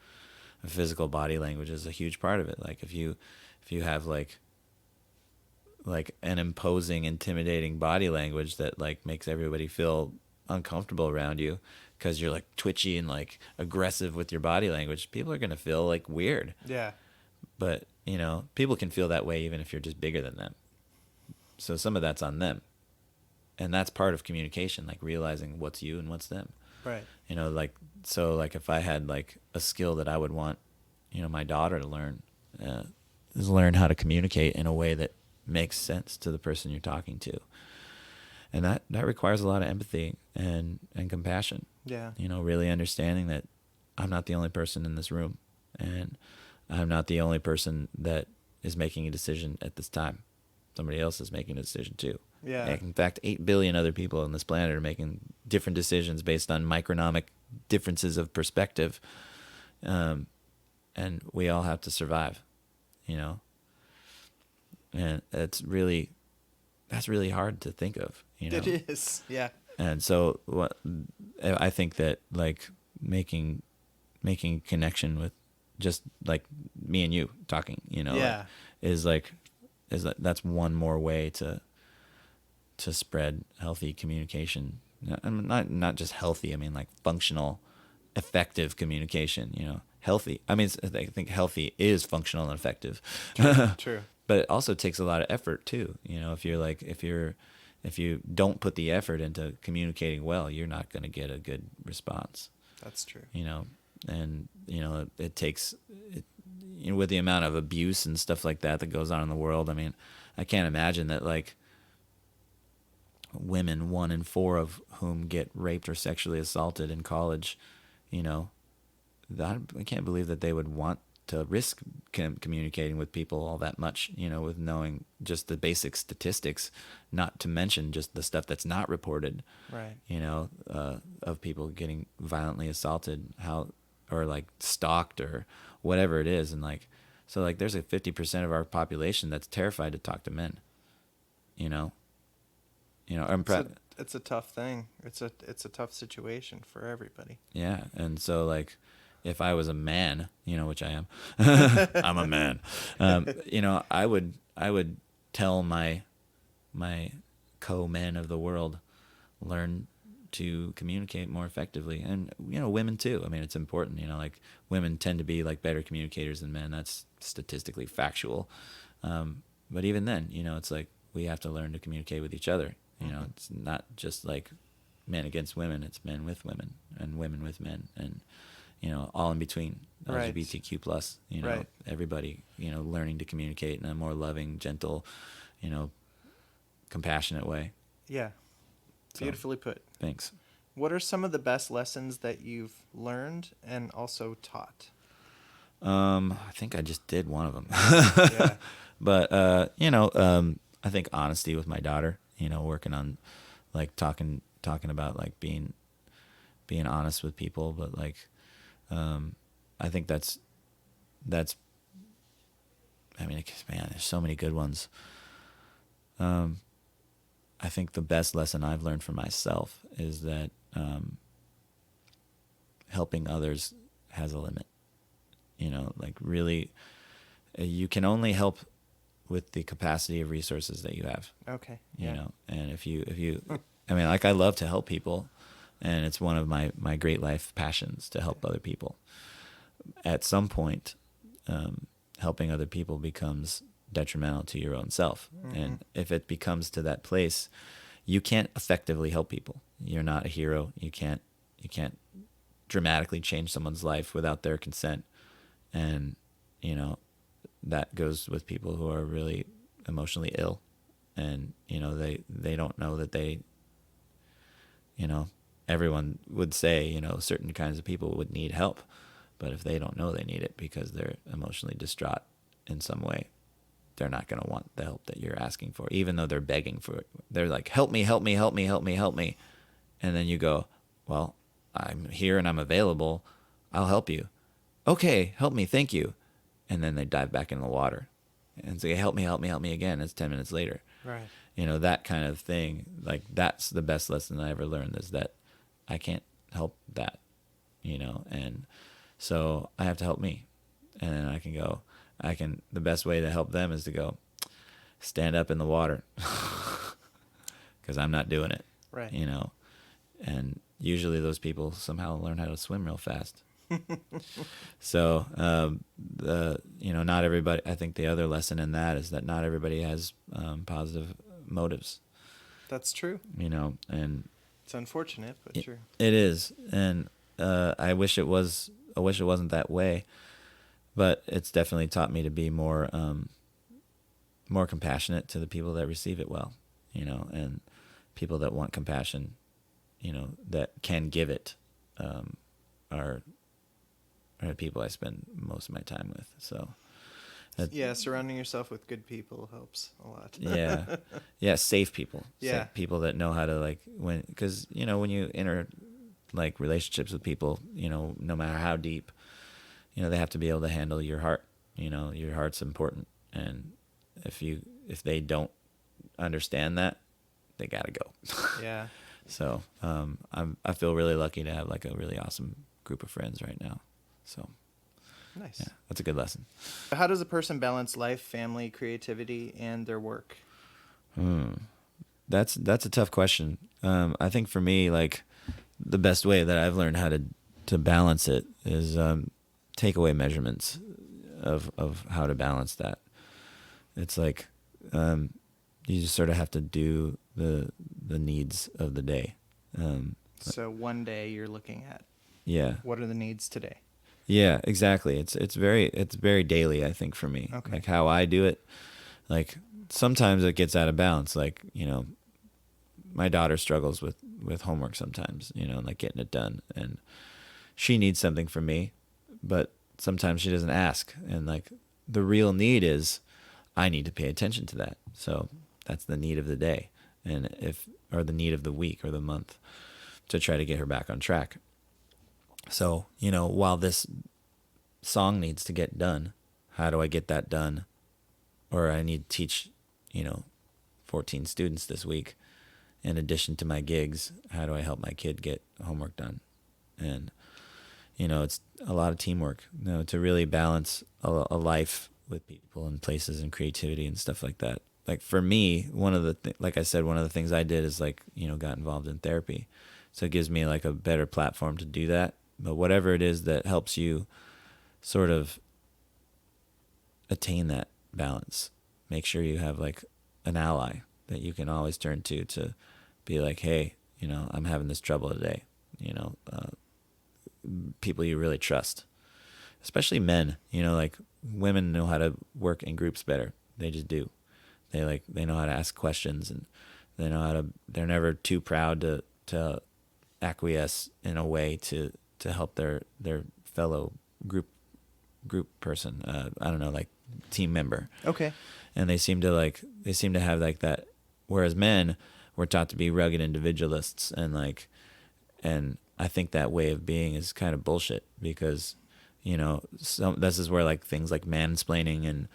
Physical body language is a huge part of it. Like if you have like an imposing, intimidating body language that like makes everybody feel uncomfortable around you because you're like twitchy and like aggressive with your body language, people are going to feel like weird. Yeah. But, people can feel that way even if you're just bigger than them. So some of that's on them. And that's part of communication, like realizing what's you and what's them. Right. So if I had like a skill that I would want, my daughter to learn, is learn how to communicate in a way that makes sense to the person you're talking to. And that requires a lot of empathy and compassion. Yeah. Really understanding that I'm not the only person in this room, and I'm not the only person that is making a decision at this time. Somebody else is making a decision too. Yeah. In fact, 8 billion other people on this planet are making different decisions based on microeconomic differences of perspective. And we all have to survive, and that's really hard to think of, It is. Yeah. And so I think that like making connection with just like me and you talking, Yeah. that's one more way to spread healthy communication. Not just healthy, I mean like functional, effective communication, healthy. I mean, I think healthy is functional and effective. True. But it also takes a lot of effort too. If you don't put the effort into communicating well, you're not going to get a good response. That's true. And it takes, with the amount of abuse and stuff like that goes on in the world. I mean, I can't imagine that like women, 1 in 4 of whom get raped or sexually assaulted in college, I can't believe that they would want to risk communicating with people all that much, with knowing just the basic statistics, not to mention just the stuff that's not reported, right? Of people getting violently assaulted, or like stalked or whatever it is. And like, so like there's 50% of our population that's terrified to talk to men, it's a tough thing. It's a tough situation for everybody. Yeah. And so like, if I was a man, which I am, I'm a man. I would tell my co-men of the world, learn to communicate more effectively, and women too. I mean, it's important. Like women tend to be like better communicators than men. That's statistically factual. But even then, it's like we have to learn to communicate with each other. It's not just like men against women. It's men with women and women with men, and all in between, right. LGBTQ plus, right. Everybody, learning to communicate in a more loving, gentle, compassionate way. Yeah. Beautifully put. Thanks. What are some of the best lessons that you've learned and also taught? I think I just did one of them. Yeah. But, I think honesty with my daughter, working on like talking about like being honest with people, but like, I think that's, I mean, man, there's so many good ones. I think the best lesson I've learned for myself is that, helping others has a limit, like really, you can only help with the capacity of resources that you have. Okay. And if you, I mean, like I love to help people, and it's one of my great life passions to help other people. At some point, helping other people becomes detrimental to your own self. Mm-hmm. And if it becomes to that place, you can't effectively help people. You're not a hero. You can't dramatically change someone's life without their consent. And, that goes with people who are really emotionally ill. And, they don't know that they, everyone would say, certain kinds of people would need help. But if they don't know they need it because they're emotionally distraught in some way, they're not going to want the help that you're asking for, even though they're begging for it. They're like, help me, help me, help me, help me, help me. And then you go, well, I'm here and I'm available. I'll help you. okay, help me, thank you. And then they dive back in the water and say, help me again. It's 10 minutes later. Right. You know, that kind of thing. Like, that's the best lesson I ever learned, is that I can't help that, you know, and so I have to help me. And then the best way to help them is to go, stand up in the water, because I'm not doing it. Right. You know, and usually those people somehow learn how to swim real fast. So, not everybody, I think the other lesson in that is that not everybody has positive motives. That's true. You know, and it's unfortunate, but true. It is. And I wish it wasn't that way, but it's definitely taught me to be more compassionate to the people that receive it well, you know, and people that want compassion, you know, that can give it, are the people I spend most of my time with. So, surrounding yourself with good people helps a lot. Yeah, safe people. Yeah, safe people that know how to because you know, when you enter relationships with people, you know, no matter how deep, you know, they have to be able to handle your heart. You know, your heart's important, and if they don't understand that, they gotta go. Yeah. So I feel really lucky to have a really awesome group of friends right now. So nice. Yeah, that's a good lesson. How does a person balance life, family, creativity, and their work? That's a tough question. I think for me, the best way that I've learned how to balance it is take away measurements of how to balance that. It's you just sort of have to do the needs of the day. So one day you're looking at, what are the needs today? Yeah, exactly. It's very daily, I think, for me. Okay. How I do it. Sometimes it gets out of balance. You know, my daughter struggles with homework sometimes, you know, getting it done, and she needs something from me, but sometimes she doesn't ask. And the real need is I need to pay attention to that. So that's the need of the day, or the need of the week or the month, to try to get her back on track. So, you know, while this song needs to get done, how do I get that done? Or I need to teach, 14 students this week. In addition to my gigs, how do I help my kid get homework done? And, it's a lot of teamwork, to really balance a life with people and places and creativity and stuff like that. For me, one of the things I did is got involved in therapy. So it gives me a better platform to do that. But whatever it is that helps you sort of attain that balance, make sure you have an ally that you can always turn to be hey, I'm having this trouble today. People you really trust, especially men. Women know how to work in groups better. They just do. They know how to ask questions, and they know how to. They're never too proud to acquiesce in a way to help their fellow group person. I don't know, team member. Okay. And they seem to have that. Whereas men were taught to be rugged individualists, and I think that way of being is kind of bullshit, because this is where things like mansplaining and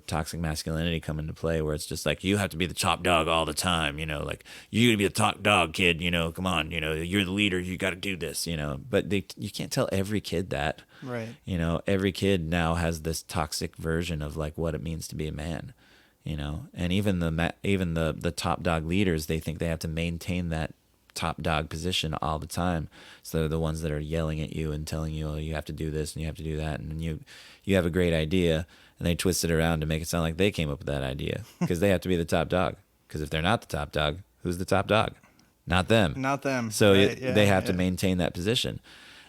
toxic masculinity come into play, where it's just you have to be the top dog all the time, you're gonna be the top dog, kid, come on, you're the leader, you got to do this, but you can't tell every kid that, right? Every kid now has this toxic version of what it means to be a man, and even the top dog leaders, they think they have to maintain that top dog position all the time. So they're the ones that are yelling at you and telling you, oh, you have to do this and you have to do that, and you have a great idea, and they twist it around to make it sound like they came up with that idea, because they have to be the top dog. Because if they're not the top dog, who's the top dog? Not them. Not them. So right, they have to maintain that position.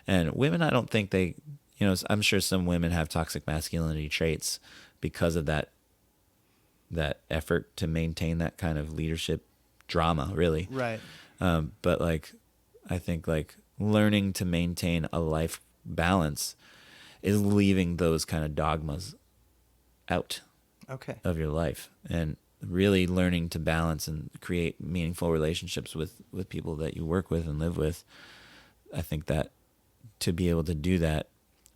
And women, I don't think they, I'm sure some women have toxic masculinity traits because of that effort to maintain that kind of leadership drama, really. Right. But I think learning to maintain a life balance is leaving those kind of dogmas out of your life, and really learning to balance and create meaningful relationships with people that you work with and live with. I think that to be able to do that,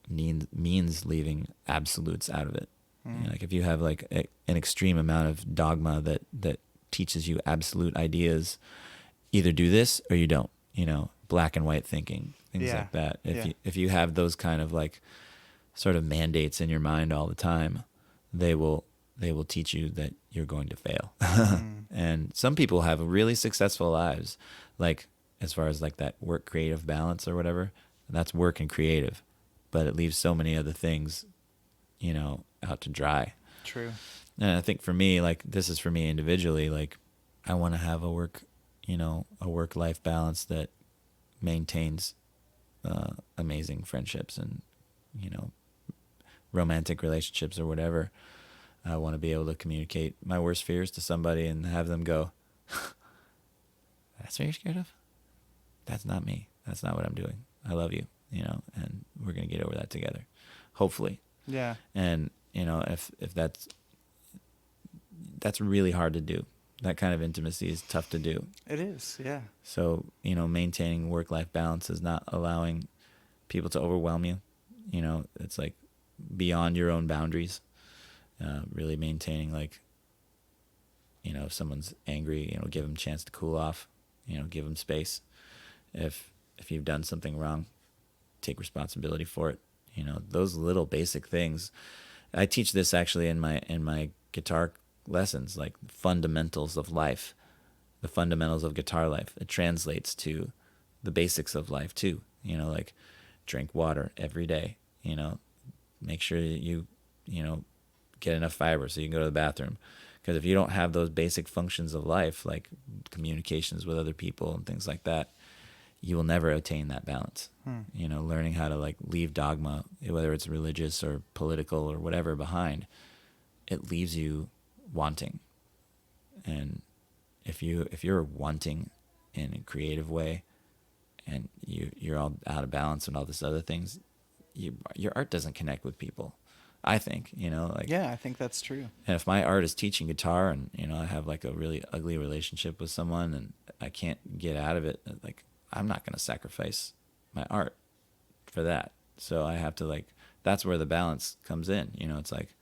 means leaving absolutes out of it. You know, like if you have like an extreme amount of dogma that teaches you absolute ideas, either do this or you don't, you know, black and white thinking, things like that. If you have those kind of like sort of mandates in your mind all the time, they will teach you that you're going to fail. And some people have really successful lives, like as far as like that work creative balance or whatever, that's work and creative, but it leaves so many other things, you know, out to dry. True. And I think for me, like this is for me individually, like I want to have a work-life balance that maintains amazing friendships and, you know, romantic relationships or whatever. I want to be able to communicate my worst fears to somebody and have them go, that's what you're scared of? That's not me. That's not what I'm doing. I love you, you know, and we're going to get over that together, hopefully. Yeah. And, you know, if that's really hard to do. That kind of intimacy is tough to do. It is, yeah. So, you know, maintaining work-life balance is not allowing people to overwhelm you. You know, it's like beyond your own boundaries. Really maintaining, like, you know, if someone's angry, you know, give them a chance to cool off. You know, give them space. If you've done something wrong, take responsibility for it. You know, those little basic things. I teach this actually in my guitar lessons, like fundamentals of life, the fundamentals of guitar life. It translates to the basics of life too. You know, like drink water every day. You know, make sure that you know, get enough fiber so you can go to the bathroom. Because if you don't have those basic functions of life, like communications with other people and things like that, you will never attain that balance. You know, learning how to like leave dogma, whether it's religious or political or whatever, behind, it leaves you wanting. And if you're wanting in a creative way, and you're all out of balance and all this other things, your art doesn't connect with people. I think, you know, like, yeah, I think that's true. And if my art is teaching guitar, and you know, I have like a really ugly relationship with someone, and I can't get out of it, like, I'm not going to sacrifice my art for that. So I have to, like, that's where the balance comes in. You know, it's like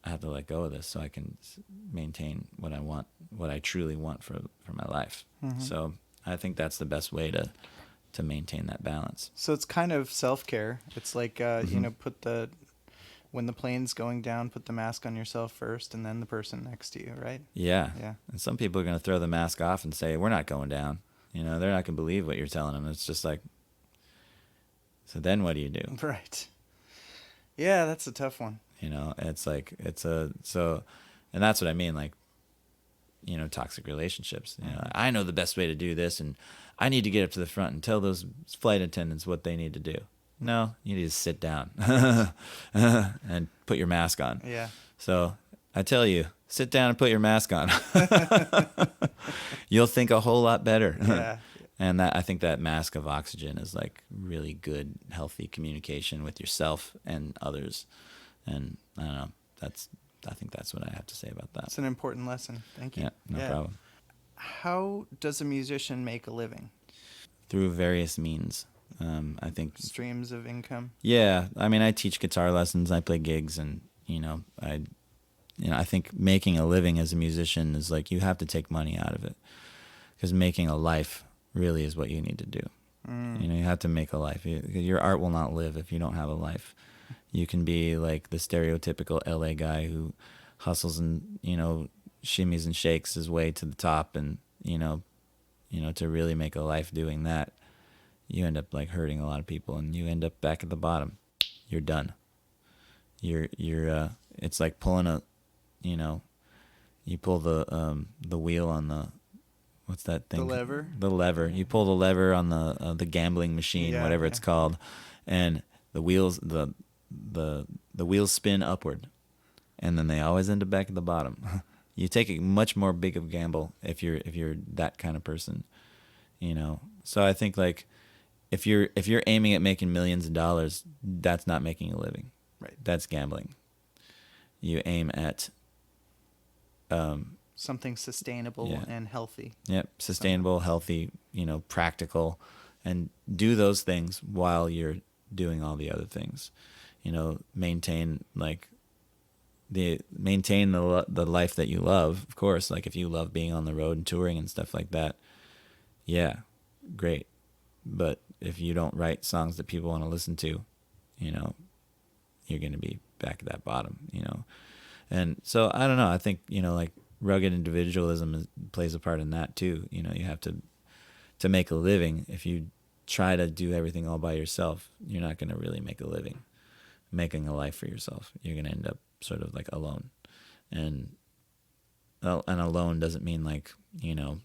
I have to let go of this so I can maintain what I want, what I truly want for my life. So I think that's the best way to maintain that balance. So it's kind of self-care. It's like, you know, when the plane's going down, put the mask on yourself first and then the person next to you, right? Yeah. Yeah. And some people are going to throw the mask off and say, we're not going down. You know, they're not going to believe what you're telling them. It's just like, so then what do you do? Right. Yeah, that's a tough one. You know, it's like, and that's what I mean, like, you know, toxic relationships. You know, I know the best way to do this, and I need to get up to the front and tell those flight attendants what they need to do. No, you need to sit down and put your mask on. Yeah. So I tell you, sit down and put your mask on. You'll think a whole lot better. Yeah. And I think that mask of oxygen is like really good, healthy communication with yourself and others. And I don't know, I think that's what I have to say about that. It's an important lesson. Thank you. Yeah, no problem. How does a musician make a living? Through various means. I think Streams of income. Yeah, I mean, I teach guitar lessons, I play gigs, and I think making a living as a musician is like, you have to take money out of it, because making a life really is what you need to do. You know, you have to make a life. Your art will not live if you don't have a life. You can be like the stereotypical LA guy who hustles and, you know, shimmies and shakes his way to the top, and you know, to really make a life doing that, you end up like hurting a lot of people, and you end up back at the bottom. You're done. You're it's like pulling a, you know, you pull the wheel on the, what's that thing? The lever. The lever. You pull the lever on the gambling machine, whatever it's called, and the wheels the wheels spin upward, and then they always end up back at the bottom. You take a much more big of a gamble if you're that kind of person, you know. So I think like if you're aiming at making millions of dollars, that's not making a living. Right. That's gambling. You aim at something sustainable and healthy. Yep, sustainable, healthy, you know, practical, and do those things while you're doing all the other things. You know, maintain the life that you love. Of course, like if you love being on the road and touring and stuff like that, yeah, great. But if you don't write songs that people want to listen to, you know, you're going to be back at that bottom, you know. And so I don't know. I think, you know, like rugged individualism plays a part in that too. You know, you have to make a living. If you try to do everything all by yourself, you're not going to really make a living, making a life for yourself. You're going to end up sort of like alone. And alone doesn't mean like, you know,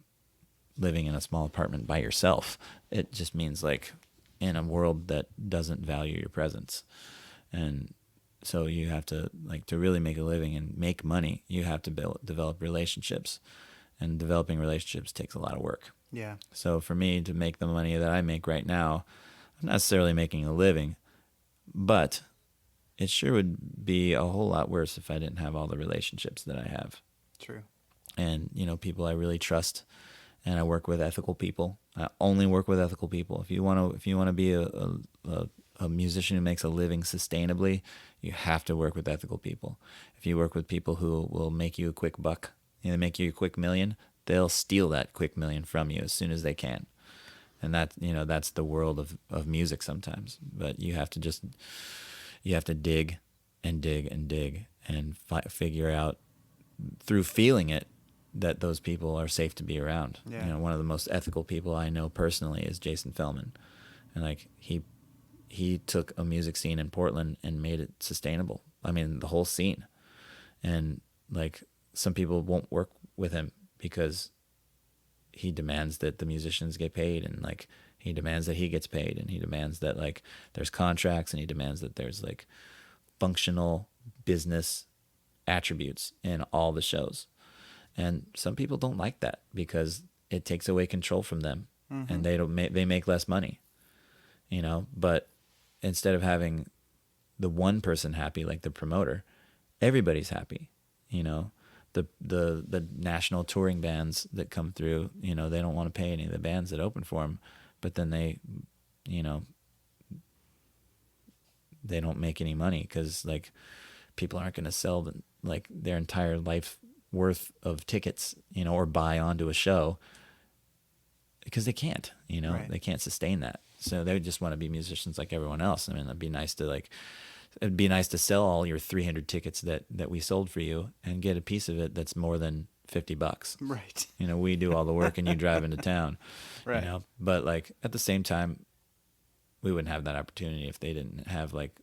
living in a small apartment by yourself. It just means like in a world that doesn't value your presence. And so you have to, like, to really make a living and make money, you have to develop relationships, and developing relationships takes a lot of work. Yeah. So for me to make the money that I make right now, I'm not necessarily making a living, but it sure would be a whole lot worse if I didn't have all the relationships that I have. True. And, you know, people I really trust, and I work with ethical people. I only work with ethical people. If you want to be a musician who makes a living sustainably, you have to work with ethical people. If you work with people who will make you a quick buck, you know, make you a quick million, they'll steal that quick million from you as soon as they can. And that, you know, that's the world of music sometimes. But you have to dig and dig and dig and figure out through feeling it that those people are safe to be around. Yeah. You know, one of the most ethical people I know personally is Jason Fellman. And like he took a music scene in Portland and made it sustainable. I mean, the whole scene. And like some people won't work with him because he demands that the musicians get paid, and like he demands that he gets paid, and he demands that like there's contracts, and he demands that there's like functional business attributes in all the shows. And some people don't like that because it takes away control from them, and they make less money, you know. But instead of having the one person happy, like the promoter, everybody's happy, you know. The national touring bands that come through, you know, they don't want to pay any of the bands that open for them, but then they, you know, they don't make any money because like people aren't going to sell like their entire life worth of tickets, you know, or buy onto a show because they can't, you know. Right. They can't sustain that. So they just want to be musicians like everyone else. I mean, it'd be nice to sell all your 300 tickets that we sold for you and get a piece of it that's more than $50. Right. You know, we do all the work and you drive into town. Right. You know, but like at the same time, we wouldn't have that opportunity if they didn't have like,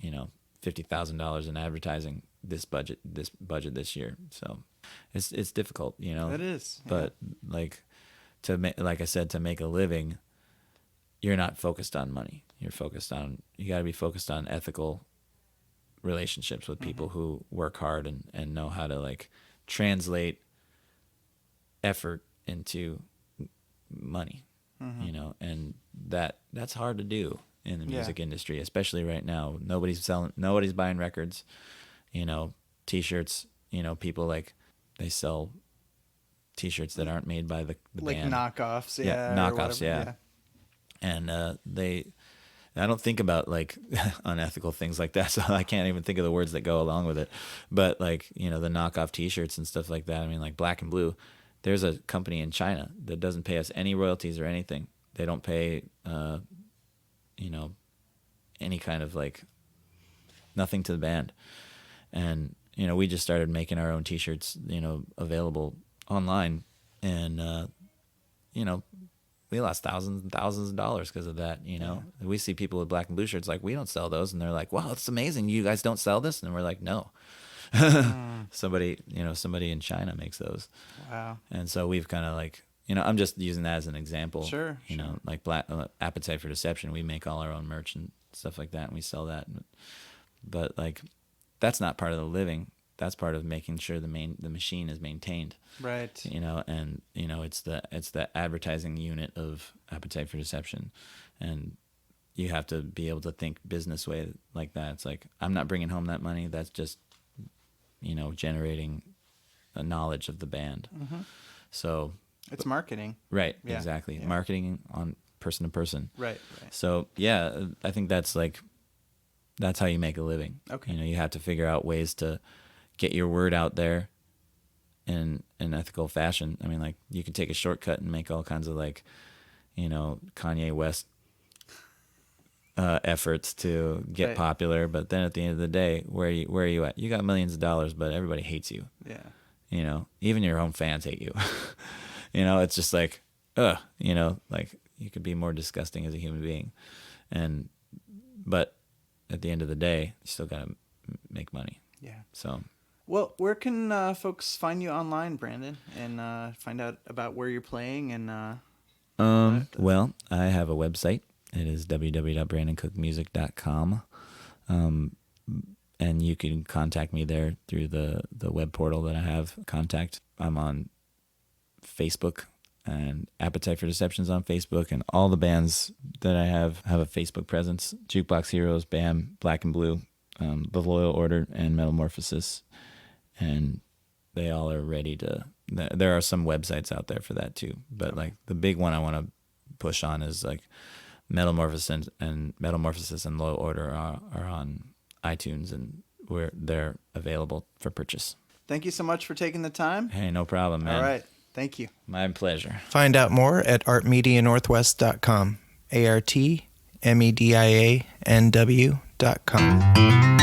you know, $50,000 in advertising this budget this year. So it's difficult, you know. It is. Yeah. But like like I said, to make a living, you're not focused on money. You got to be focused on ethical relationships with people who work hard and know how to like translate effort into money, you know, and that's hard to do in the music industry, especially right now. Nobody's buying records, you know, t-shirts, you know, people like they sell t-shirts that aren't made by the like band. Knockoffs. Knockoffs. Yeah. And I don't think about like unethical things like that, so I can't even think of the words that go along with it. But like, you know, the knockoff t-shirts and stuff like that. I mean, like Black and Blue, there's a company in China that doesn't pay us any royalties or anything. They don't pay, you know, any kind of like nothing to the band. And, you know, we just started making our own t-shirts, you know, available online. And, you know, we lost thousands and thousands of dollars because of that, you know. Yeah. We see people with Black and Blue shirts like, we don't sell those. And they're like, wow, it's amazing. You guys don't sell this? And we're like, no. Somebody in China makes those. Wow. And so we've kind of like, you know, I'm just using that as an example. Sure. You know, like Appetite for Deception, we make all our own merch and stuff like that, and we sell that. But like, that's not part of the living. That's part of making sure the machine is maintained. Right. You know, and you know, it's the advertising unit of Appetite for Deception, and you have to be able to think business way like that. It's like, I'm not bringing home that money. That's just, you know, generating a knowledge of the band. So it's marketing. Right. Yeah. Exactly. Yeah. Marketing on person to person. Right. So yeah, I think that's how you make a living. Okay. You have to figure out ways to get your word out there in an ethical fashion. I mean, like, you can take a shortcut and make all kinds of Kanye West efforts to get popular, but then at the end of the day, where are you at? You got millions of dollars, but everybody hates you. Yeah. Even your own fans hate you. It's just like, like, you could be more disgusting as a human being, but at the end of the day, you still gotta make money. Yeah. So. Well, where can folks find you online, Brandon, and find out about where you're playing and? Well, I have a website. It is www.brandoncookmusic.com. And you can contact me there through the web portal that I have. I'm on Facebook, and Appetite for Deception's on Facebook, and all the bands that I have a Facebook presence. Jukebox Heroes, BAM, Black and Blue, The Loyal Order, and Metamorphosis. And they all are ready to... There are some websites out there for that too. But like the big one I want to push on is like Metamorphosis and Loyal Order are on iTunes, and they're available for purchase. Thank you so much for taking the time. Hey, no problem, man. All right. Thank you. My pleasure. Find out more at artmedianorthwest.com. ARTMediaNW.com.